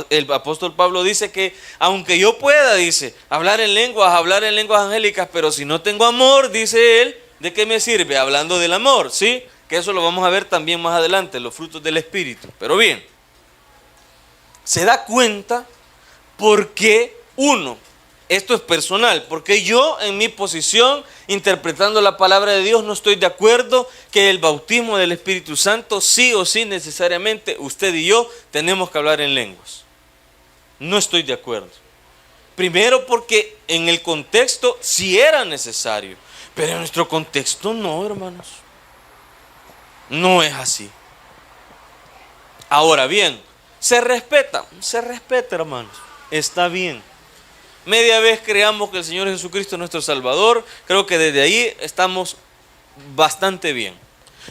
El apóstol Pablo dice que aunque yo pueda, dice, hablar en lenguas angélicas, pero si no tengo amor, dice él, ¿de qué me sirve? Hablando del amor, ¿sí? Que eso lo vamos a ver también más adelante, los frutos del Espíritu. Pero bien, se da cuenta porque esto es personal, porque yo en mi posición, interpretando la palabra de Dios, no estoy de acuerdo que el bautismo del Espíritu Santo, sí o sí necesariamente, usted y yo tenemos que hablar en lenguas. No estoy de acuerdo. Primero porque en el contexto sí era necesario, pero en nuestro contexto no, hermanos. No es así. Ahora bien, se respeta, hermanos. Está bien. Media vez creamos que el Señor Jesucristo es nuestro Salvador. Creo que desde ahí estamos bastante bien.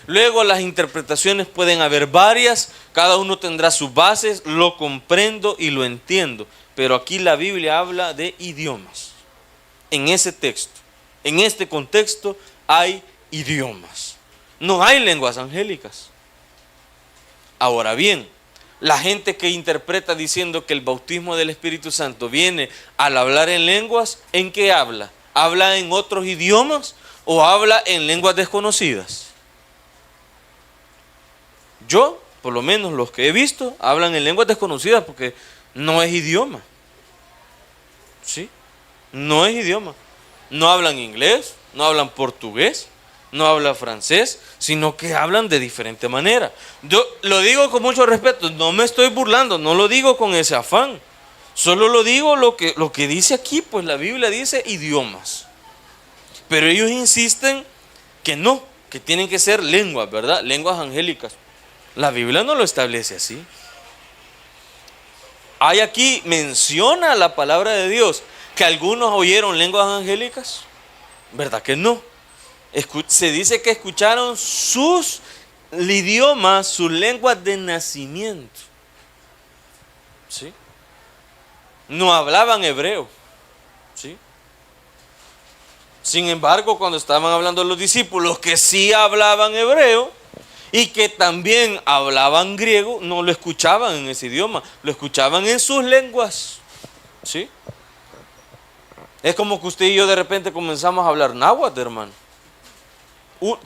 Luego las interpretaciones pueden haber varias. Cada uno tendrá sus bases. Lo comprendo y lo entiendo. Pero aquí la Biblia habla de idiomas. En ese texto, en este contexto hay idiomas. No hay lenguas angélicas. Ahora bien, la gente que interpreta diciendo que el bautismo del Espíritu Santo viene al hablar en lenguas, ¿en qué habla? ¿Habla en otros idiomas o habla en lenguas desconocidas? Yo, por lo menos los que he visto, hablan en lenguas desconocidas porque no es idioma. ¿Sí? No es idioma. No hablan inglés, no hablan portugués, no hablan francés, sino que hablan de diferente manera. Yo lo digo con mucho respeto, no me estoy burlando, no lo digo con ese afán. Solo lo digo lo que dice aquí, pues la Biblia dice idiomas. Pero ellos insisten que no, que tienen que ser lenguas, ¿verdad? Lenguas angélicas. La Biblia no lo establece así. Hay aquí, menciona la palabra de Dios, que algunos oyeron lenguas angélicas. ¿Verdad que no? Se dice que escucharon sus idiomas, sus lenguas de nacimiento. ¿Sí? No hablaban hebreo. ¿Sí? Sin embargo, cuando estaban hablando los discípulos que sí hablaban hebreo y que también hablaban griego, no lo escuchaban en ese idioma, lo escuchaban en sus lenguas. ¿Sí? Es como que usted y yo de repente comenzamos a hablar náhuatl, hermano.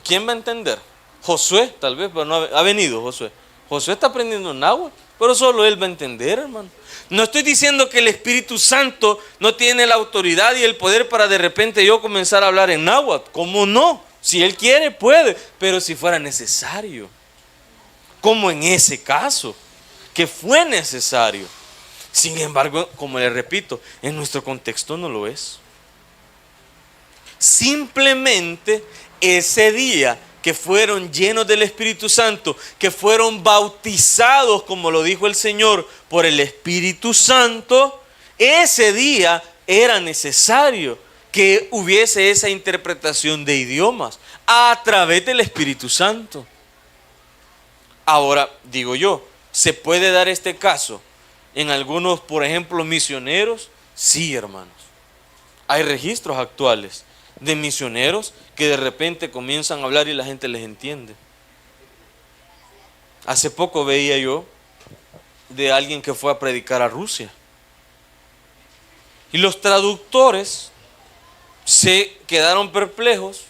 ¿Quién va a entender? Josué, tal vez, pero no ha venido Josué. Josué está aprendiendo náhuatl, pero solo él va a entender, hermano. No estoy diciendo que el Espíritu Santo no tiene la autoridad y el poder para de repente yo comenzar a hablar en náhuatl. ¿Cómo no? Si él quiere, puede, pero si fuera necesario. Como en ese caso, que fue necesario. Sin embargo, como le repito, en nuestro contexto no lo es. Simplemente ese día que fueron llenos del Espíritu Santo, que fueron bautizados, como lo dijo el Señor, por el Espíritu Santo, ese día era necesario que hubiese esa interpretación de idiomas a través del Espíritu Santo. Ahora, digo yo, ¿se puede dar este caso en algunos, por ejemplo, misioneros? Sí, hermanos. Hay registros actuales de misioneros que de repente comienzan a hablar y la gente les entiende. Hace poco veía yo de alguien que fue a predicar a Rusia. Y los traductores se quedaron perplejos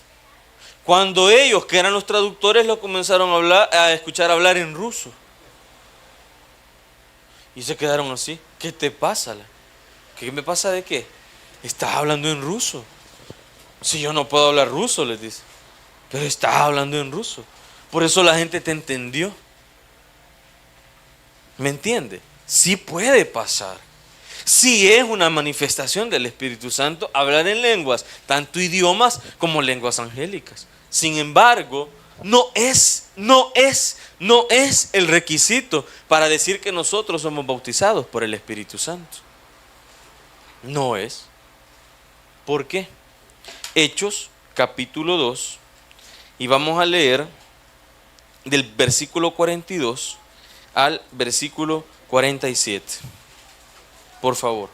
cuando ellos, que eran los traductores, lo comenzaron a escuchar hablar en ruso. Y se quedaron así. ¿Qué te pasa? ¿Qué me pasa de qué? Estás hablando en ruso. Si yo no puedo hablar ruso, les dice. Pero estás hablando en ruso. Por eso la gente te entendió. ¿Me entiende? Sí puede pasar. Sí es una manifestación del Espíritu Santo hablar en lenguas, tanto idiomas como lenguas angélicas. Sin embargo, no es el requisito para decir que nosotros somos bautizados por el Espíritu Santo. No es. ¿Por qué? Hechos capítulo 2 y vamos a leer del versículo 42 al versículo 47. Por favor.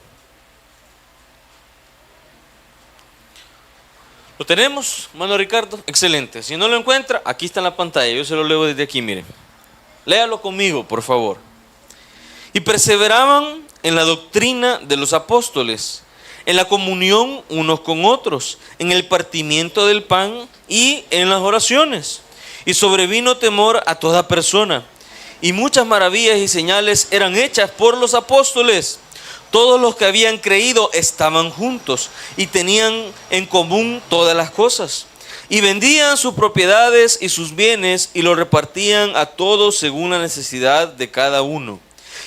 ¿Lo tenemos, hermano Ricardo? Excelente. Si no lo encuentra, aquí está en la pantalla. Yo se lo leo desde aquí, miren. Léalo conmigo, por favor. Y perseveraban en la doctrina de los apóstoles, en la comunión unos con otros, en el partimiento del pan y en las oraciones. Y sobrevino temor a toda persona. Y muchas maravillas y señales eran hechas por los apóstoles. Todos los que habían creído estaban juntos y tenían en común todas las cosas. Y vendían sus propiedades y sus bienes y los repartían a todos según la necesidad de cada uno.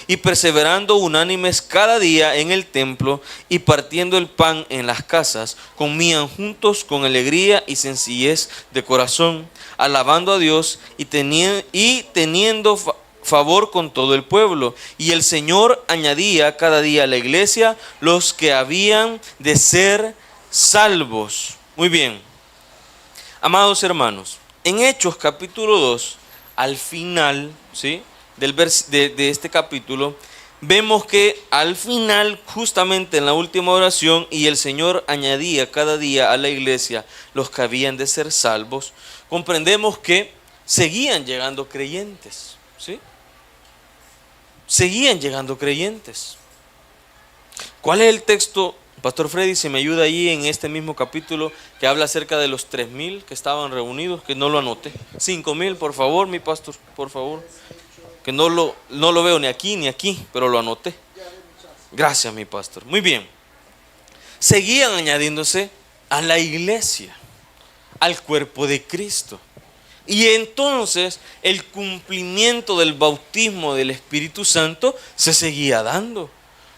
Y perseverando unánimes cada día en el templo y partiendo el pan en las casas, comían juntos con alegría y sencillez de corazón, alabando a Dios y teniendo favor con todo el pueblo. Y el Señor añadía cada día a la iglesia los que habían de ser salvos. Muy bien. Amados hermanos, en Hechos capítulo 2, al final, ¿sí?, de este capítulo, vemos que al final, justamente en la última oración, y el Señor añadía cada día a la iglesia los que habían de ser salvos, comprendemos que seguían llegando creyentes, ¿sí? Seguían llegando creyentes. ¿Cuál es el texto, Pastor Freddy, si me ayuda ahí en este mismo capítulo que habla acerca de los 3,000 que estaban reunidos? Que no lo anoté. 5,000, por favor, mi pastor, por favor. Que no lo veo ni aquí, pero lo anoté. Gracias, mi pastor. Muy bien. Seguían añadiéndose a la iglesia, al cuerpo de Cristo. Y entonces el cumplimiento del bautismo del Espíritu Santo se seguía dando.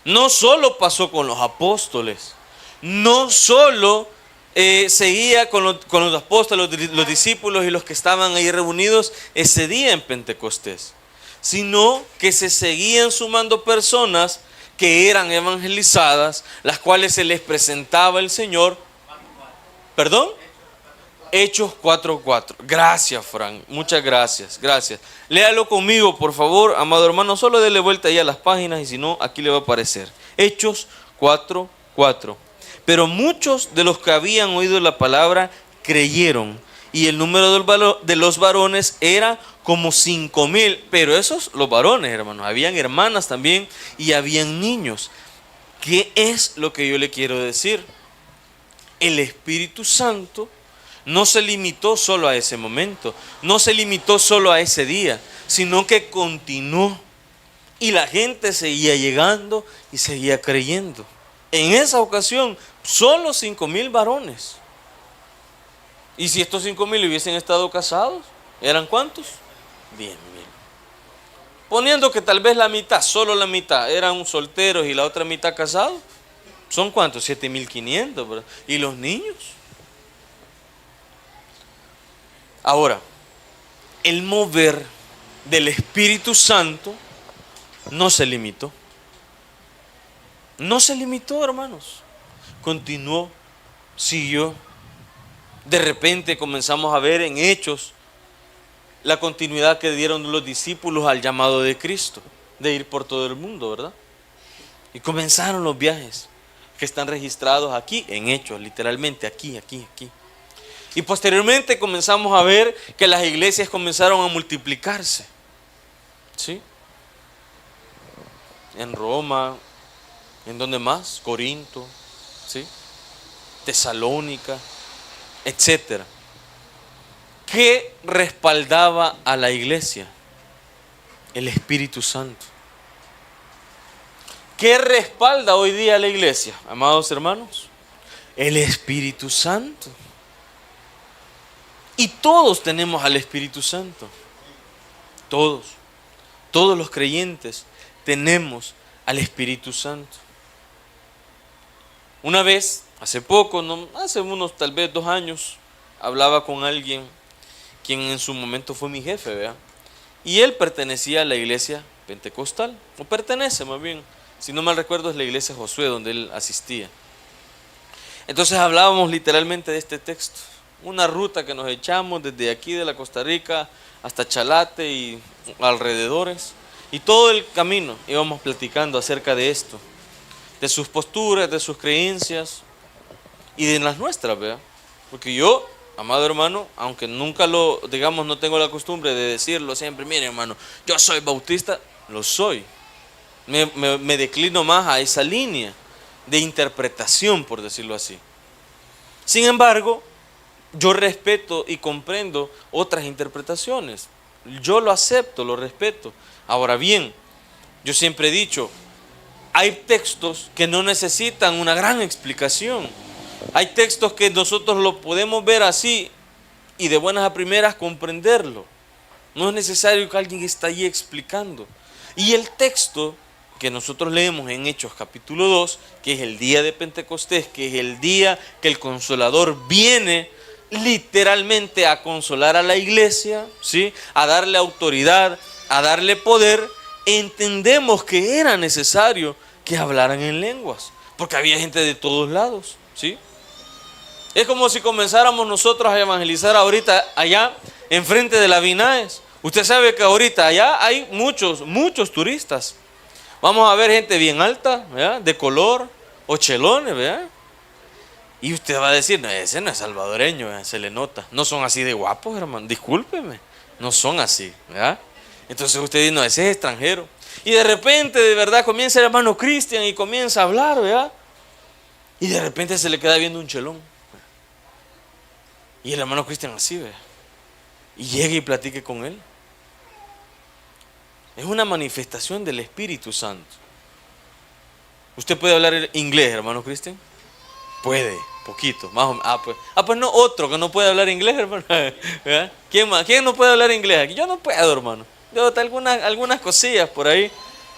No solo pasó con los apóstoles, no solo seguía con los apóstoles, los discípulos y los que estaban ahí reunidos ese día en Pentecostés, sino que se seguían sumando personas que eran evangelizadas, las cuales se les presentaba el Señor. ¿Perdón? Hechos 4:4. Gracias, Frank. Muchas gracias. Gracias. Léalo conmigo, por favor, amado hermano. Solo dele vuelta ahí a las páginas y si no, aquí le va a aparecer. Hechos 4:4. Pero muchos de los que habían oído la palabra creyeron, y el número de los varones era como 5,000. Pero esos, los varones, hermanos, habían hermanas también y habían niños. ¿Qué es lo que yo le quiero decir? El Espíritu Santo no se limitó solo a ese momento, no se limitó solo a ese día, sino que continuó. Y la gente seguía llegando y seguía creyendo. En esa ocasión, solo 5,000 varones. Y si estos 5,000 hubiesen estado casados, ¿eran cuántos? 10,000. Poniendo que tal vez la mitad, solo la mitad, eran solteros y la otra mitad casados, ¿son cuántos? 7,500, ¿verdad? ¿Y los niños? Ahora, el mover del Espíritu Santo no se limitó. No se limitó, hermanos. Continuó, siguió. De repente comenzamos a ver en Hechos la continuidad que dieron los discípulos al llamado de Cristo, de ir por todo el mundo, ¿verdad? Y comenzaron los viajes que están registrados aquí en Hechos, literalmente aquí. Y posteriormente comenzamos a ver que las iglesias comenzaron a multiplicarse, ¿sí? En Roma, ¿en dónde más? Corinto, ¿sí? Tesalónica, etcétera. ¿Qué respaldaba a la iglesia? El Espíritu Santo. ¿Qué respalda hoy día a la iglesia, amados hermanos? El Espíritu Santo. Y todos tenemos al Espíritu Santo. Todos los creyentes tenemos al Espíritu Santo. Una vez, hace poco, hace unos tal vez 2 años, hablaba con alguien quien en su momento fue mi jefe, ¿verdad? Y él pertenecía a la iglesia pentecostal, o pertenece más bien, si no mal recuerdo es la iglesia Josué donde él asistía. Entonces hablábamos literalmente de este texto, una ruta que nos echamos desde aquí de la Costa Rica hasta Chalate y alrededores, y todo el camino íbamos platicando acerca de esto, de sus posturas, de sus creencias y de las nuestras, ¿verdad? Porque yo, amado hermano, aunque nunca no tengo la costumbre de decirlo siempre, mire hermano, yo soy bautista, lo soy. Me declino más a esa línea de interpretación, por decirlo así. Sin embargo, yo respeto y comprendo otras interpretaciones. Yo lo acepto, lo respeto. Ahora bien, yo siempre he dicho, hay textos que no necesitan una gran explicación. Hay textos que nosotros lo podemos ver así y de buenas a primeras comprenderlo. No es necesario que alguien esté ahí explicando. Y el texto que nosotros leemos en Hechos capítulo 2, que es el día de Pentecostés, que es el día que el Consolador viene literalmente a consolar a la iglesia, ¿sí? A darle autoridad, a darle poder, entendemos que era necesario que hablaran en lenguas, porque había gente de todos lados, ¿sí? Es como si comenzáramos nosotros a evangelizar ahorita allá enfrente de la Vinaes. Usted sabe que ahorita allá hay muchos turistas. Vamos a ver gente bien alta, ¿verdad? De color, ochelones, ¿verdad? Y usted va a decir, no, ese no es salvadoreño, ¿verdad? Se le nota. No son así de guapos, hermano, discúlpeme, no son así, ¿verdad? Entonces usted dice, no, ese es extranjero. Y de repente, de verdad, comienza el hermano Cristian y comienza a hablar, ¿verdad? Y de repente se le queda viendo un chelón. Y el hermano Cristian así, ¿verdad? Y llega y platique con él. Es una manifestación del Espíritu Santo. ¿Usted puede hablar inglés, hermano Cristian? Puede, poquito, más o menos. Pues no, otro que no puede hablar inglés, hermano. ¿Verdad? ¿Quién más? ¿Quién no puede hablar inglés aquí? Yo no puedo, hermano. Yo algunas cosillas por ahí,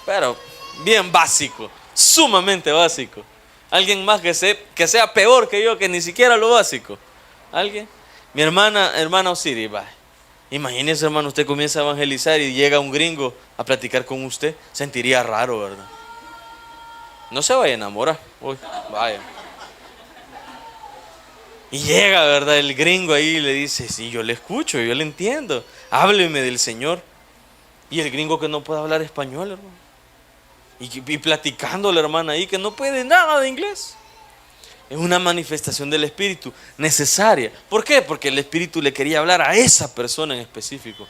pero bien básico, sumamente básico. Alguien más que sea peor que yo, que ni siquiera lo básico. ¿Alguien? Mi hermana Osiris, va. Imagínese, hermano, usted comienza a evangelizar y llega un gringo a platicar con usted. Sentiría raro, ¿verdad? No se vaya a enamorar. Uy, vaya. Y llega, ¿verdad? El gringo ahí y le dice, sí, yo le escucho, yo le entiendo. Hábleme del Señor. Y el gringo que no puede hablar español, hermano. Y platicando la hermana ahí que no puede nada de inglés. Es una manifestación del Espíritu necesaria. ¿Por qué? Porque el Espíritu le quería hablar a esa persona en específico.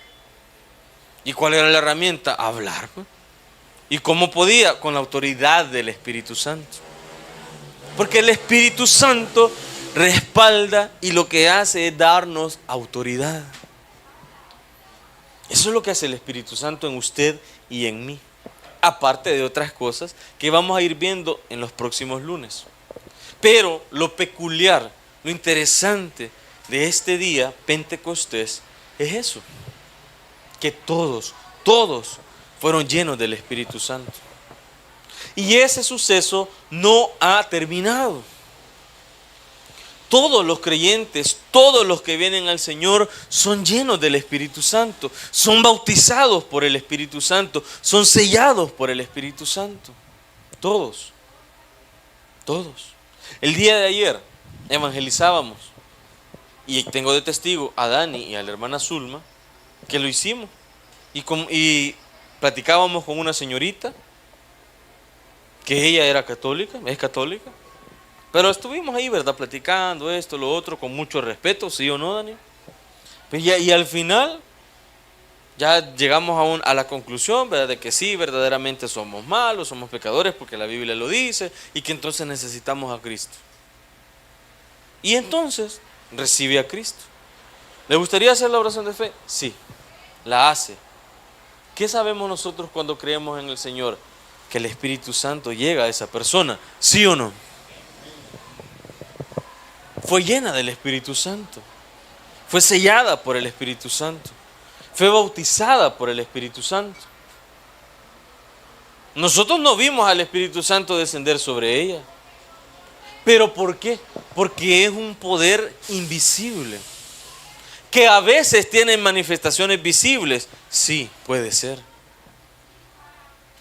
¿Y cuál era la herramienta? Hablar, pues. ¿Y cómo podía? Con la autoridad del Espíritu Santo. Porque el Espíritu Santo respalda y lo que hace es darnos autoridad. Eso es lo que hace el Espíritu Santo en usted y en mí. Aparte de otras cosas que vamos a ir viendo en los próximos lunes. Pero lo peculiar, lo interesante de este día Pentecostés es eso. Que todos fueron llenos del Espíritu Santo. Y ese suceso no ha terminado. todos los creyentes, todos los que vienen al Señor son llenos del Espíritu Santo, son bautizados por el Espíritu Santo, son sellados por el Espíritu Santo. Todos, todos. El día de ayer evangelizábamos y tengo de testigo a Dani y a la hermana Zulma que lo hicimos y platicábamos con una señorita que ella era católica, es católica. Pero estuvimos ahí, ¿verdad? Platicando esto, lo otro, con mucho respeto, ¿sí o no, Daniel? Y al final ya llegamos a la conclusión, ¿verdad? De que sí, verdaderamente somos malos, somos pecadores, porque la Biblia lo dice, y que entonces necesitamos a Cristo. Y entonces recibe a Cristo. ¿Le gustaría hacer la oración de fe? Sí, la hace. ¿Qué sabemos nosotros cuando creemos en el Señor? Que el Espíritu Santo llega a esa persona, ¿sí o no? Fue llena del Espíritu Santo, fue sellada por el Espíritu Santo, fue bautizada por el Espíritu Santo. Nosotros no vimos al Espíritu Santo descender sobre ella. ¿Pero por qué? Porque es un poder invisible, que a veces tiene manifestaciones visibles, sí, puede ser.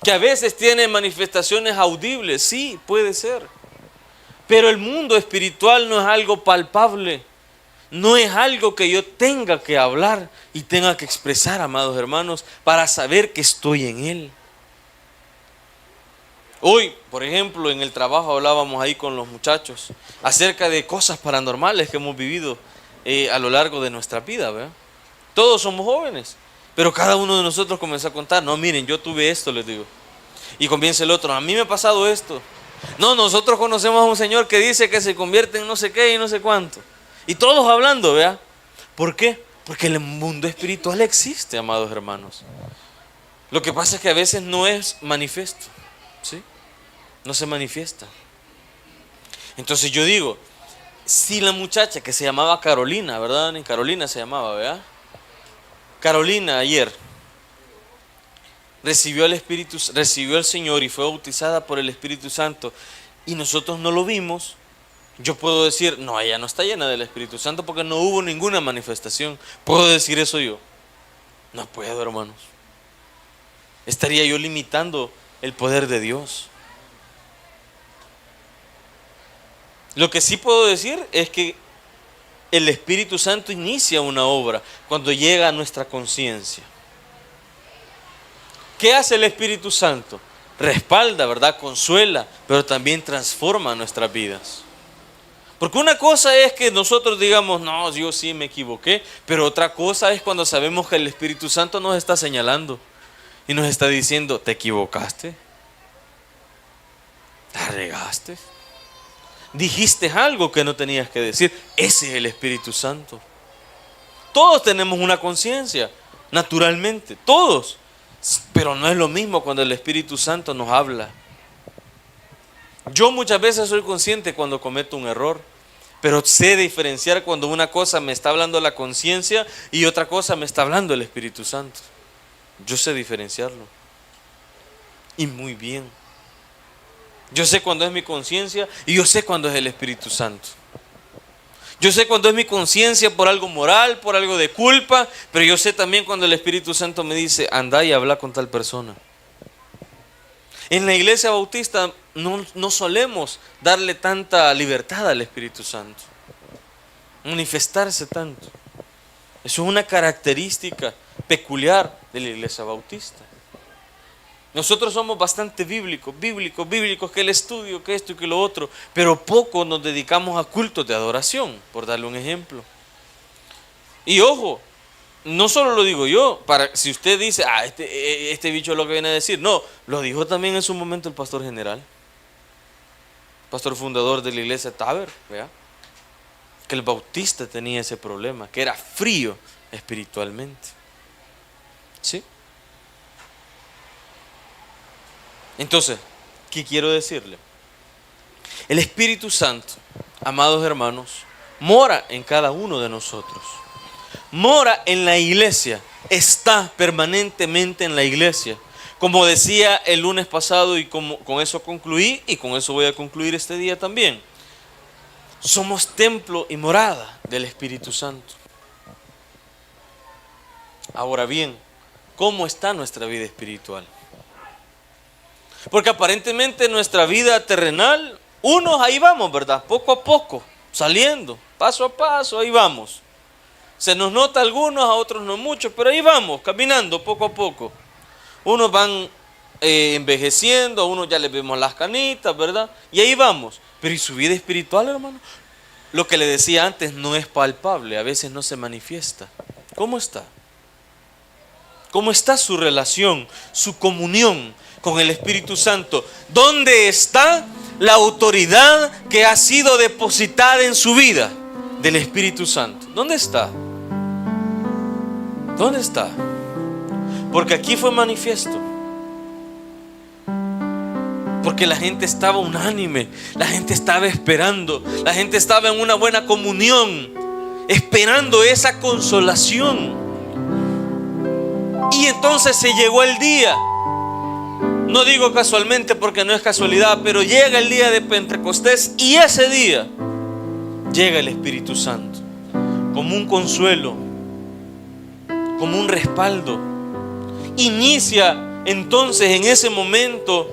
Que a veces tiene manifestaciones audibles, sí, puede ser. Pero el mundo espiritual no es algo palpable, no es algo que yo tenga que hablar y tenga que expresar, amados hermanos, para saber que estoy en él. Hoy, por ejemplo, en el trabajo hablábamos ahí con los muchachos acerca de cosas paranormales que hemos vivido a lo largo de nuestra vida, ¿verdad? Todos somos jóvenes, pero cada uno de nosotros comenzó a contar, no, miren, yo tuve esto, les digo. Y comienza el otro, a mí me ha pasado esto. No, nosotros conocemos a un señor que dice que se convierte en no sé qué y no sé cuánto. Y todos hablando, ¿vea? ¿Por qué? Porque el mundo espiritual existe, amados hermanos. Lo que pasa es que a veces no es manifiesto, ¿sí? No se manifiesta. Entonces yo digo, si la muchacha que se llamaba Carolina, ¿verdad? Ni Carolina se llamaba, ¿verdad? Carolina ayer recibió al Señor y fue bautizada por el Espíritu Santo y nosotros no lo vimos, yo puedo decir, no, ella no está llena del Espíritu Santo porque no hubo ninguna manifestación. ¿Puedo decir eso yo? No puedo, hermanos. Estaría yo limitando el poder de Dios. Lo que sí puedo decir es que el Espíritu Santo inicia una obra cuando llega a nuestra conciencia. ¿Qué hace el Espíritu Santo? Respalda, ¿verdad? Consuela, pero también transforma nuestras vidas. Porque una cosa es que nosotros digamos, no, yo sí me equivoqué, pero otra cosa es cuando sabemos que el Espíritu Santo nos está señalando y nos está diciendo, te equivocaste, la regaste, dijiste algo que no tenías que decir. Ese es el Espíritu Santo. Todos tenemos una conciencia, naturalmente, todos. Pero no es lo mismo cuando el Espíritu Santo nos habla. Yo muchas veces soy consciente cuando cometo un error, pero sé diferenciar cuando una cosa me está hablando la conciencia y otra cosa me está hablando el Espíritu Santo. Yo sé diferenciarlo. Y muy bien. Yo sé cuando es mi conciencia y yo sé cuando es el Espíritu Santo. Yo sé cuando es mi conciencia por algo moral, por algo de culpa, pero yo sé también cuando el Espíritu Santo me dice, anda y habla con tal persona. En la iglesia bautista no solemos darle tanta libertad al Espíritu Santo, manifestarse tanto. Eso es una característica peculiar de la iglesia bautista. Nosotros somos bastante bíblicos, que el estudio, que esto y que lo otro, pero poco nos dedicamos a cultos de adoración, por darle un ejemplo. Y ojo, no solo lo digo yo, si usted dice, este bicho es lo que viene a decir, no, lo dijo también en su momento el pastor general, pastor fundador de la iglesia Taber, ¿vea? Que el bautista tenía ese problema, que era frío espiritualmente. ¿Sí? Entonces, ¿qué quiero decirle? El Espíritu Santo, amados hermanos, mora en cada uno de nosotros. Mora en la iglesia, está permanentemente en la iglesia. Como decía el lunes pasado y con eso concluí y con eso voy a concluir este día también. somos templo y morada del Espíritu Santo. Ahora bien, ¿cómo está nuestra vida espiritual? Porque aparentemente nuestra vida terrenal, unos ahí vamos, ¿verdad? Poco a poco, saliendo, paso a paso, ahí vamos. Se nos nota a algunos, a otros no mucho, pero ahí vamos, caminando poco a poco. Unos van envejeciendo, a unos ya les vemos las canitas, ¿verdad? Y ahí vamos. Pero ¿y su vida espiritual, hermano? Lo que le decía antes no es palpable, a veces no se manifiesta. ¿Cómo está? ¿Cómo está su relación, su comunión con el Espíritu Santo? ¿Dónde está la autoridad que ha sido depositada en su vida del Espíritu Santo? ¿Dónde está? ¿Dónde está? Porque aquí fue manifiesto. Porque la gente estaba unánime, la gente estaba esperando, la gente estaba en una buena comunión, esperando esa consolación. Y entonces se llegó el día. No digo casualmente porque no es casualidad, pero llega el día de Pentecostés y ese día llega el Espíritu Santo como un consuelo, como un respaldo. Inicia entonces en ese momento,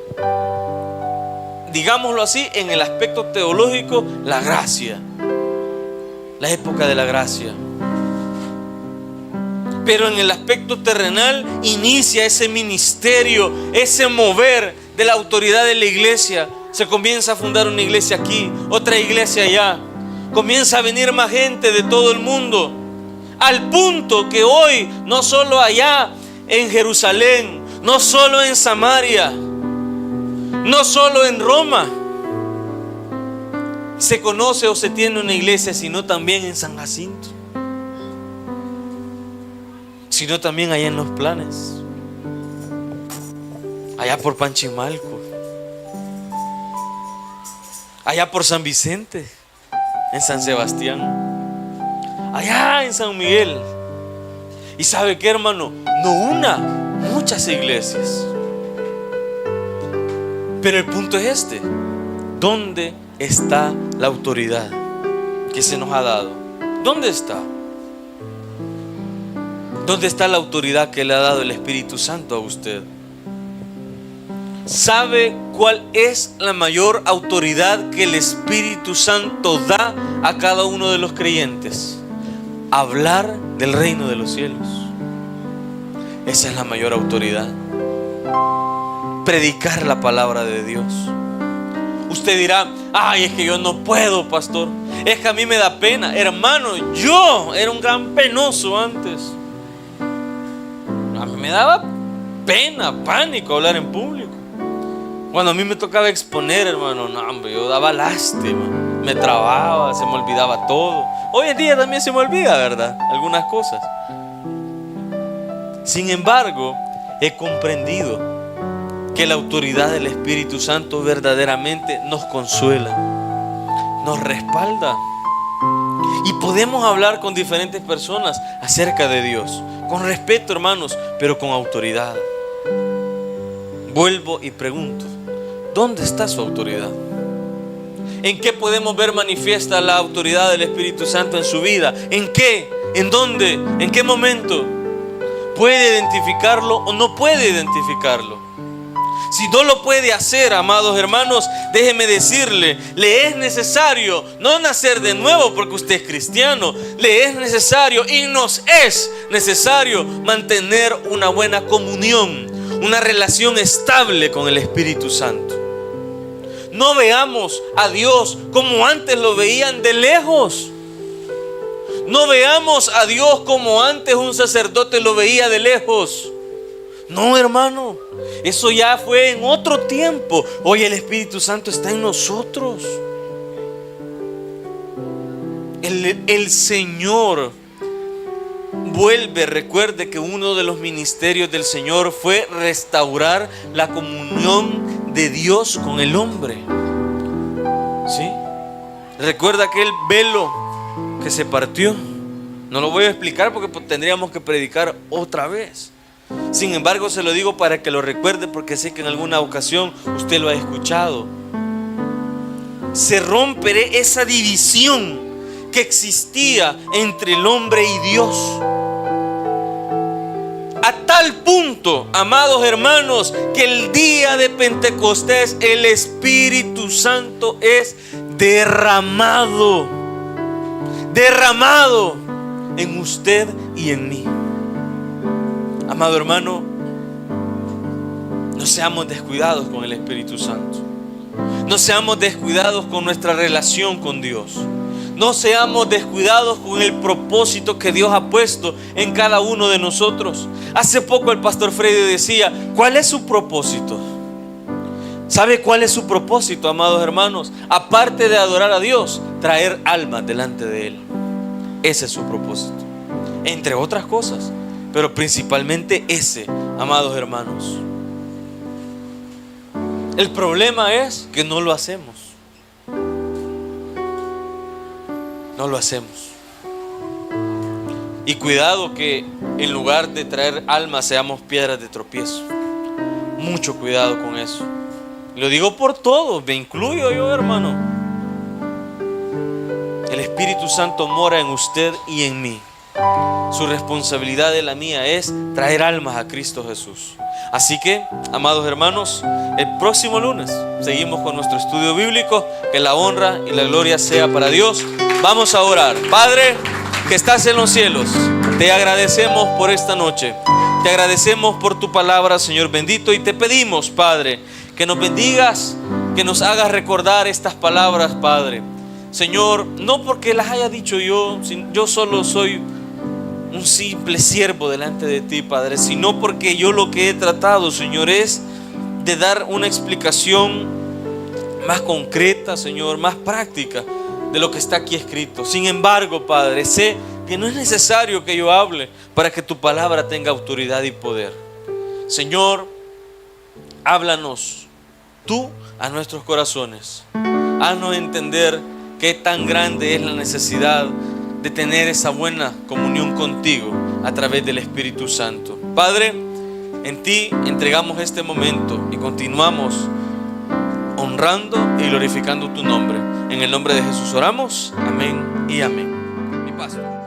digámoslo así, en el aspecto teológico, la gracia, la época de la gracia. Pero en el aspecto terrenal inicia ese ministerio, ese mover de la autoridad de la iglesia. Se comienza a fundar una iglesia aquí, otra iglesia allá. Comienza a venir más gente de todo el mundo, al punto que hoy, no solo allá en Jerusalén, no solo en Samaria, no solo en Roma, se conoce o se tiene una iglesia, sino también en San Jacinto, sino también allá en Los Planes, allá por Panchimalco, allá por San Vicente, en San Sebastián, allá en San Miguel. Y ¿sabe qué, hermano? No una, muchas iglesias. Pero el punto es este: ¿dónde está la autoridad que se nos ha dado? ¿Dónde está? ¿Dónde está la autoridad que le ha dado el Espíritu Santo a usted? ¿Sabe cuál es la mayor autoridad que el Espíritu Santo da a cada uno de los creyentes? Hablar del reino de los cielos. Esa es la mayor autoridad. Predicar la palabra de Dios. Usted dirá: ay, es que yo no puedo, pastor. Es que a mí me da pena. Hermano, yo era un gran penoso antes. A mí me daba pena, pánico hablar en público. Cuando a mí me tocaba exponer, hermano, no, hombre, yo daba lástima. Me trababa, se me olvidaba todo. Hoy en día también se me olvida, ¿verdad? Algunas cosas. Sin embargo, he comprendido que la autoridad del Espíritu Santo verdaderamente nos consuela, nos respalda. Y podemos hablar con diferentes personas acerca de Dios, con respeto, hermanos, pero con autoridad. Vuelvo y pregunto: ¿dónde está su autoridad? ¿En qué podemos ver manifiesta la autoridad del Espíritu Santo en su vida? ¿En qué? ¿En dónde? ¿En qué momento? ¿Puede identificarlo o no puede identificarlo? Si no lo puede hacer, amados hermanos, déjeme decirle, le es necesario no nacer de nuevo porque usted es cristiano. Le es necesario y nos es necesario mantener una buena comunión, una relación estable con el Espíritu Santo. No veamos a Dios como antes lo veían, de lejos. No veamos a Dios como antes un sacerdote lo veía de lejos. No, hermano, eso ya fue en otro tiempo. Hoy el Espíritu Santo está en nosotros. El Señor vuelve. Recuerde que uno de los ministerios del Señor fue restaurar la comunión de Dios con el hombre. ¿Sí? Recuerda aquel velo que se partió. No lo voy a explicar porque tendríamos que predicar otra vez. Sin embargo, se lo digo para que lo recuerde, porque sé que en alguna ocasión usted lo ha escuchado. se rompe esa división que existía entre el hombre y Dios. A tal punto, amados hermanos, que el día de Pentecostés el Espíritu Santo es derramado en usted y en mí. Amado hermano, no seamos descuidados con el Espíritu Santo. No seamos descuidados con nuestra relación con Dios. No seamos descuidados con el propósito que Dios ha puesto en cada uno de nosotros. Hace poco el pastor Freddy decía, ¿cuál es su propósito? ¿Sabe cuál es su propósito, amados hermanos? Aparte de adorar a Dios, traer almas delante de Él. Ese es su propósito, entre otras cosas, pero principalmente ese, amados hermanos. El problema es que no lo hacemos. No lo hacemos. Y cuidado que en lugar de traer almas seamos piedras de tropiezo. Mucho cuidado con eso. Lo digo por todos, me incluyo yo, hermano. El Espíritu Santo mora en usted y en mí. Su responsabilidad y la mía es traer almas a Cristo Jesús. Así que, amados hermanos, el próximo lunes seguimos con nuestro estudio bíblico. Que la honra y la gloria sea para Dios. Vamos a orar. Padre, que estás en los cielos, te agradecemos por esta noche. Te agradecemos por tu palabra, Señor bendito, y te pedimos, Padre, que nos bendigas, que nos hagas recordar estas palabras, Padre. Señor, no porque las haya dicho yo solo soy un simple siervo delante de ti, Padre, sino porque yo lo que he tratado, Señor, es de dar una explicación más concreta, Señor, más práctica de lo que está aquí escrito. Sin embargo, Padre, sé que no es necesario que yo hable para que tu palabra tenga autoridad y poder. Señor, háblanos tú a nuestros corazones. Haznos entender qué tan grande es la necesidad de tener esa buena comunión contigo a través del Espíritu Santo. Padre, en ti entregamos este momento y continuamos honrando y glorificando tu nombre. En el nombre de Jesús oramos. Amén y amén. Mi pastor.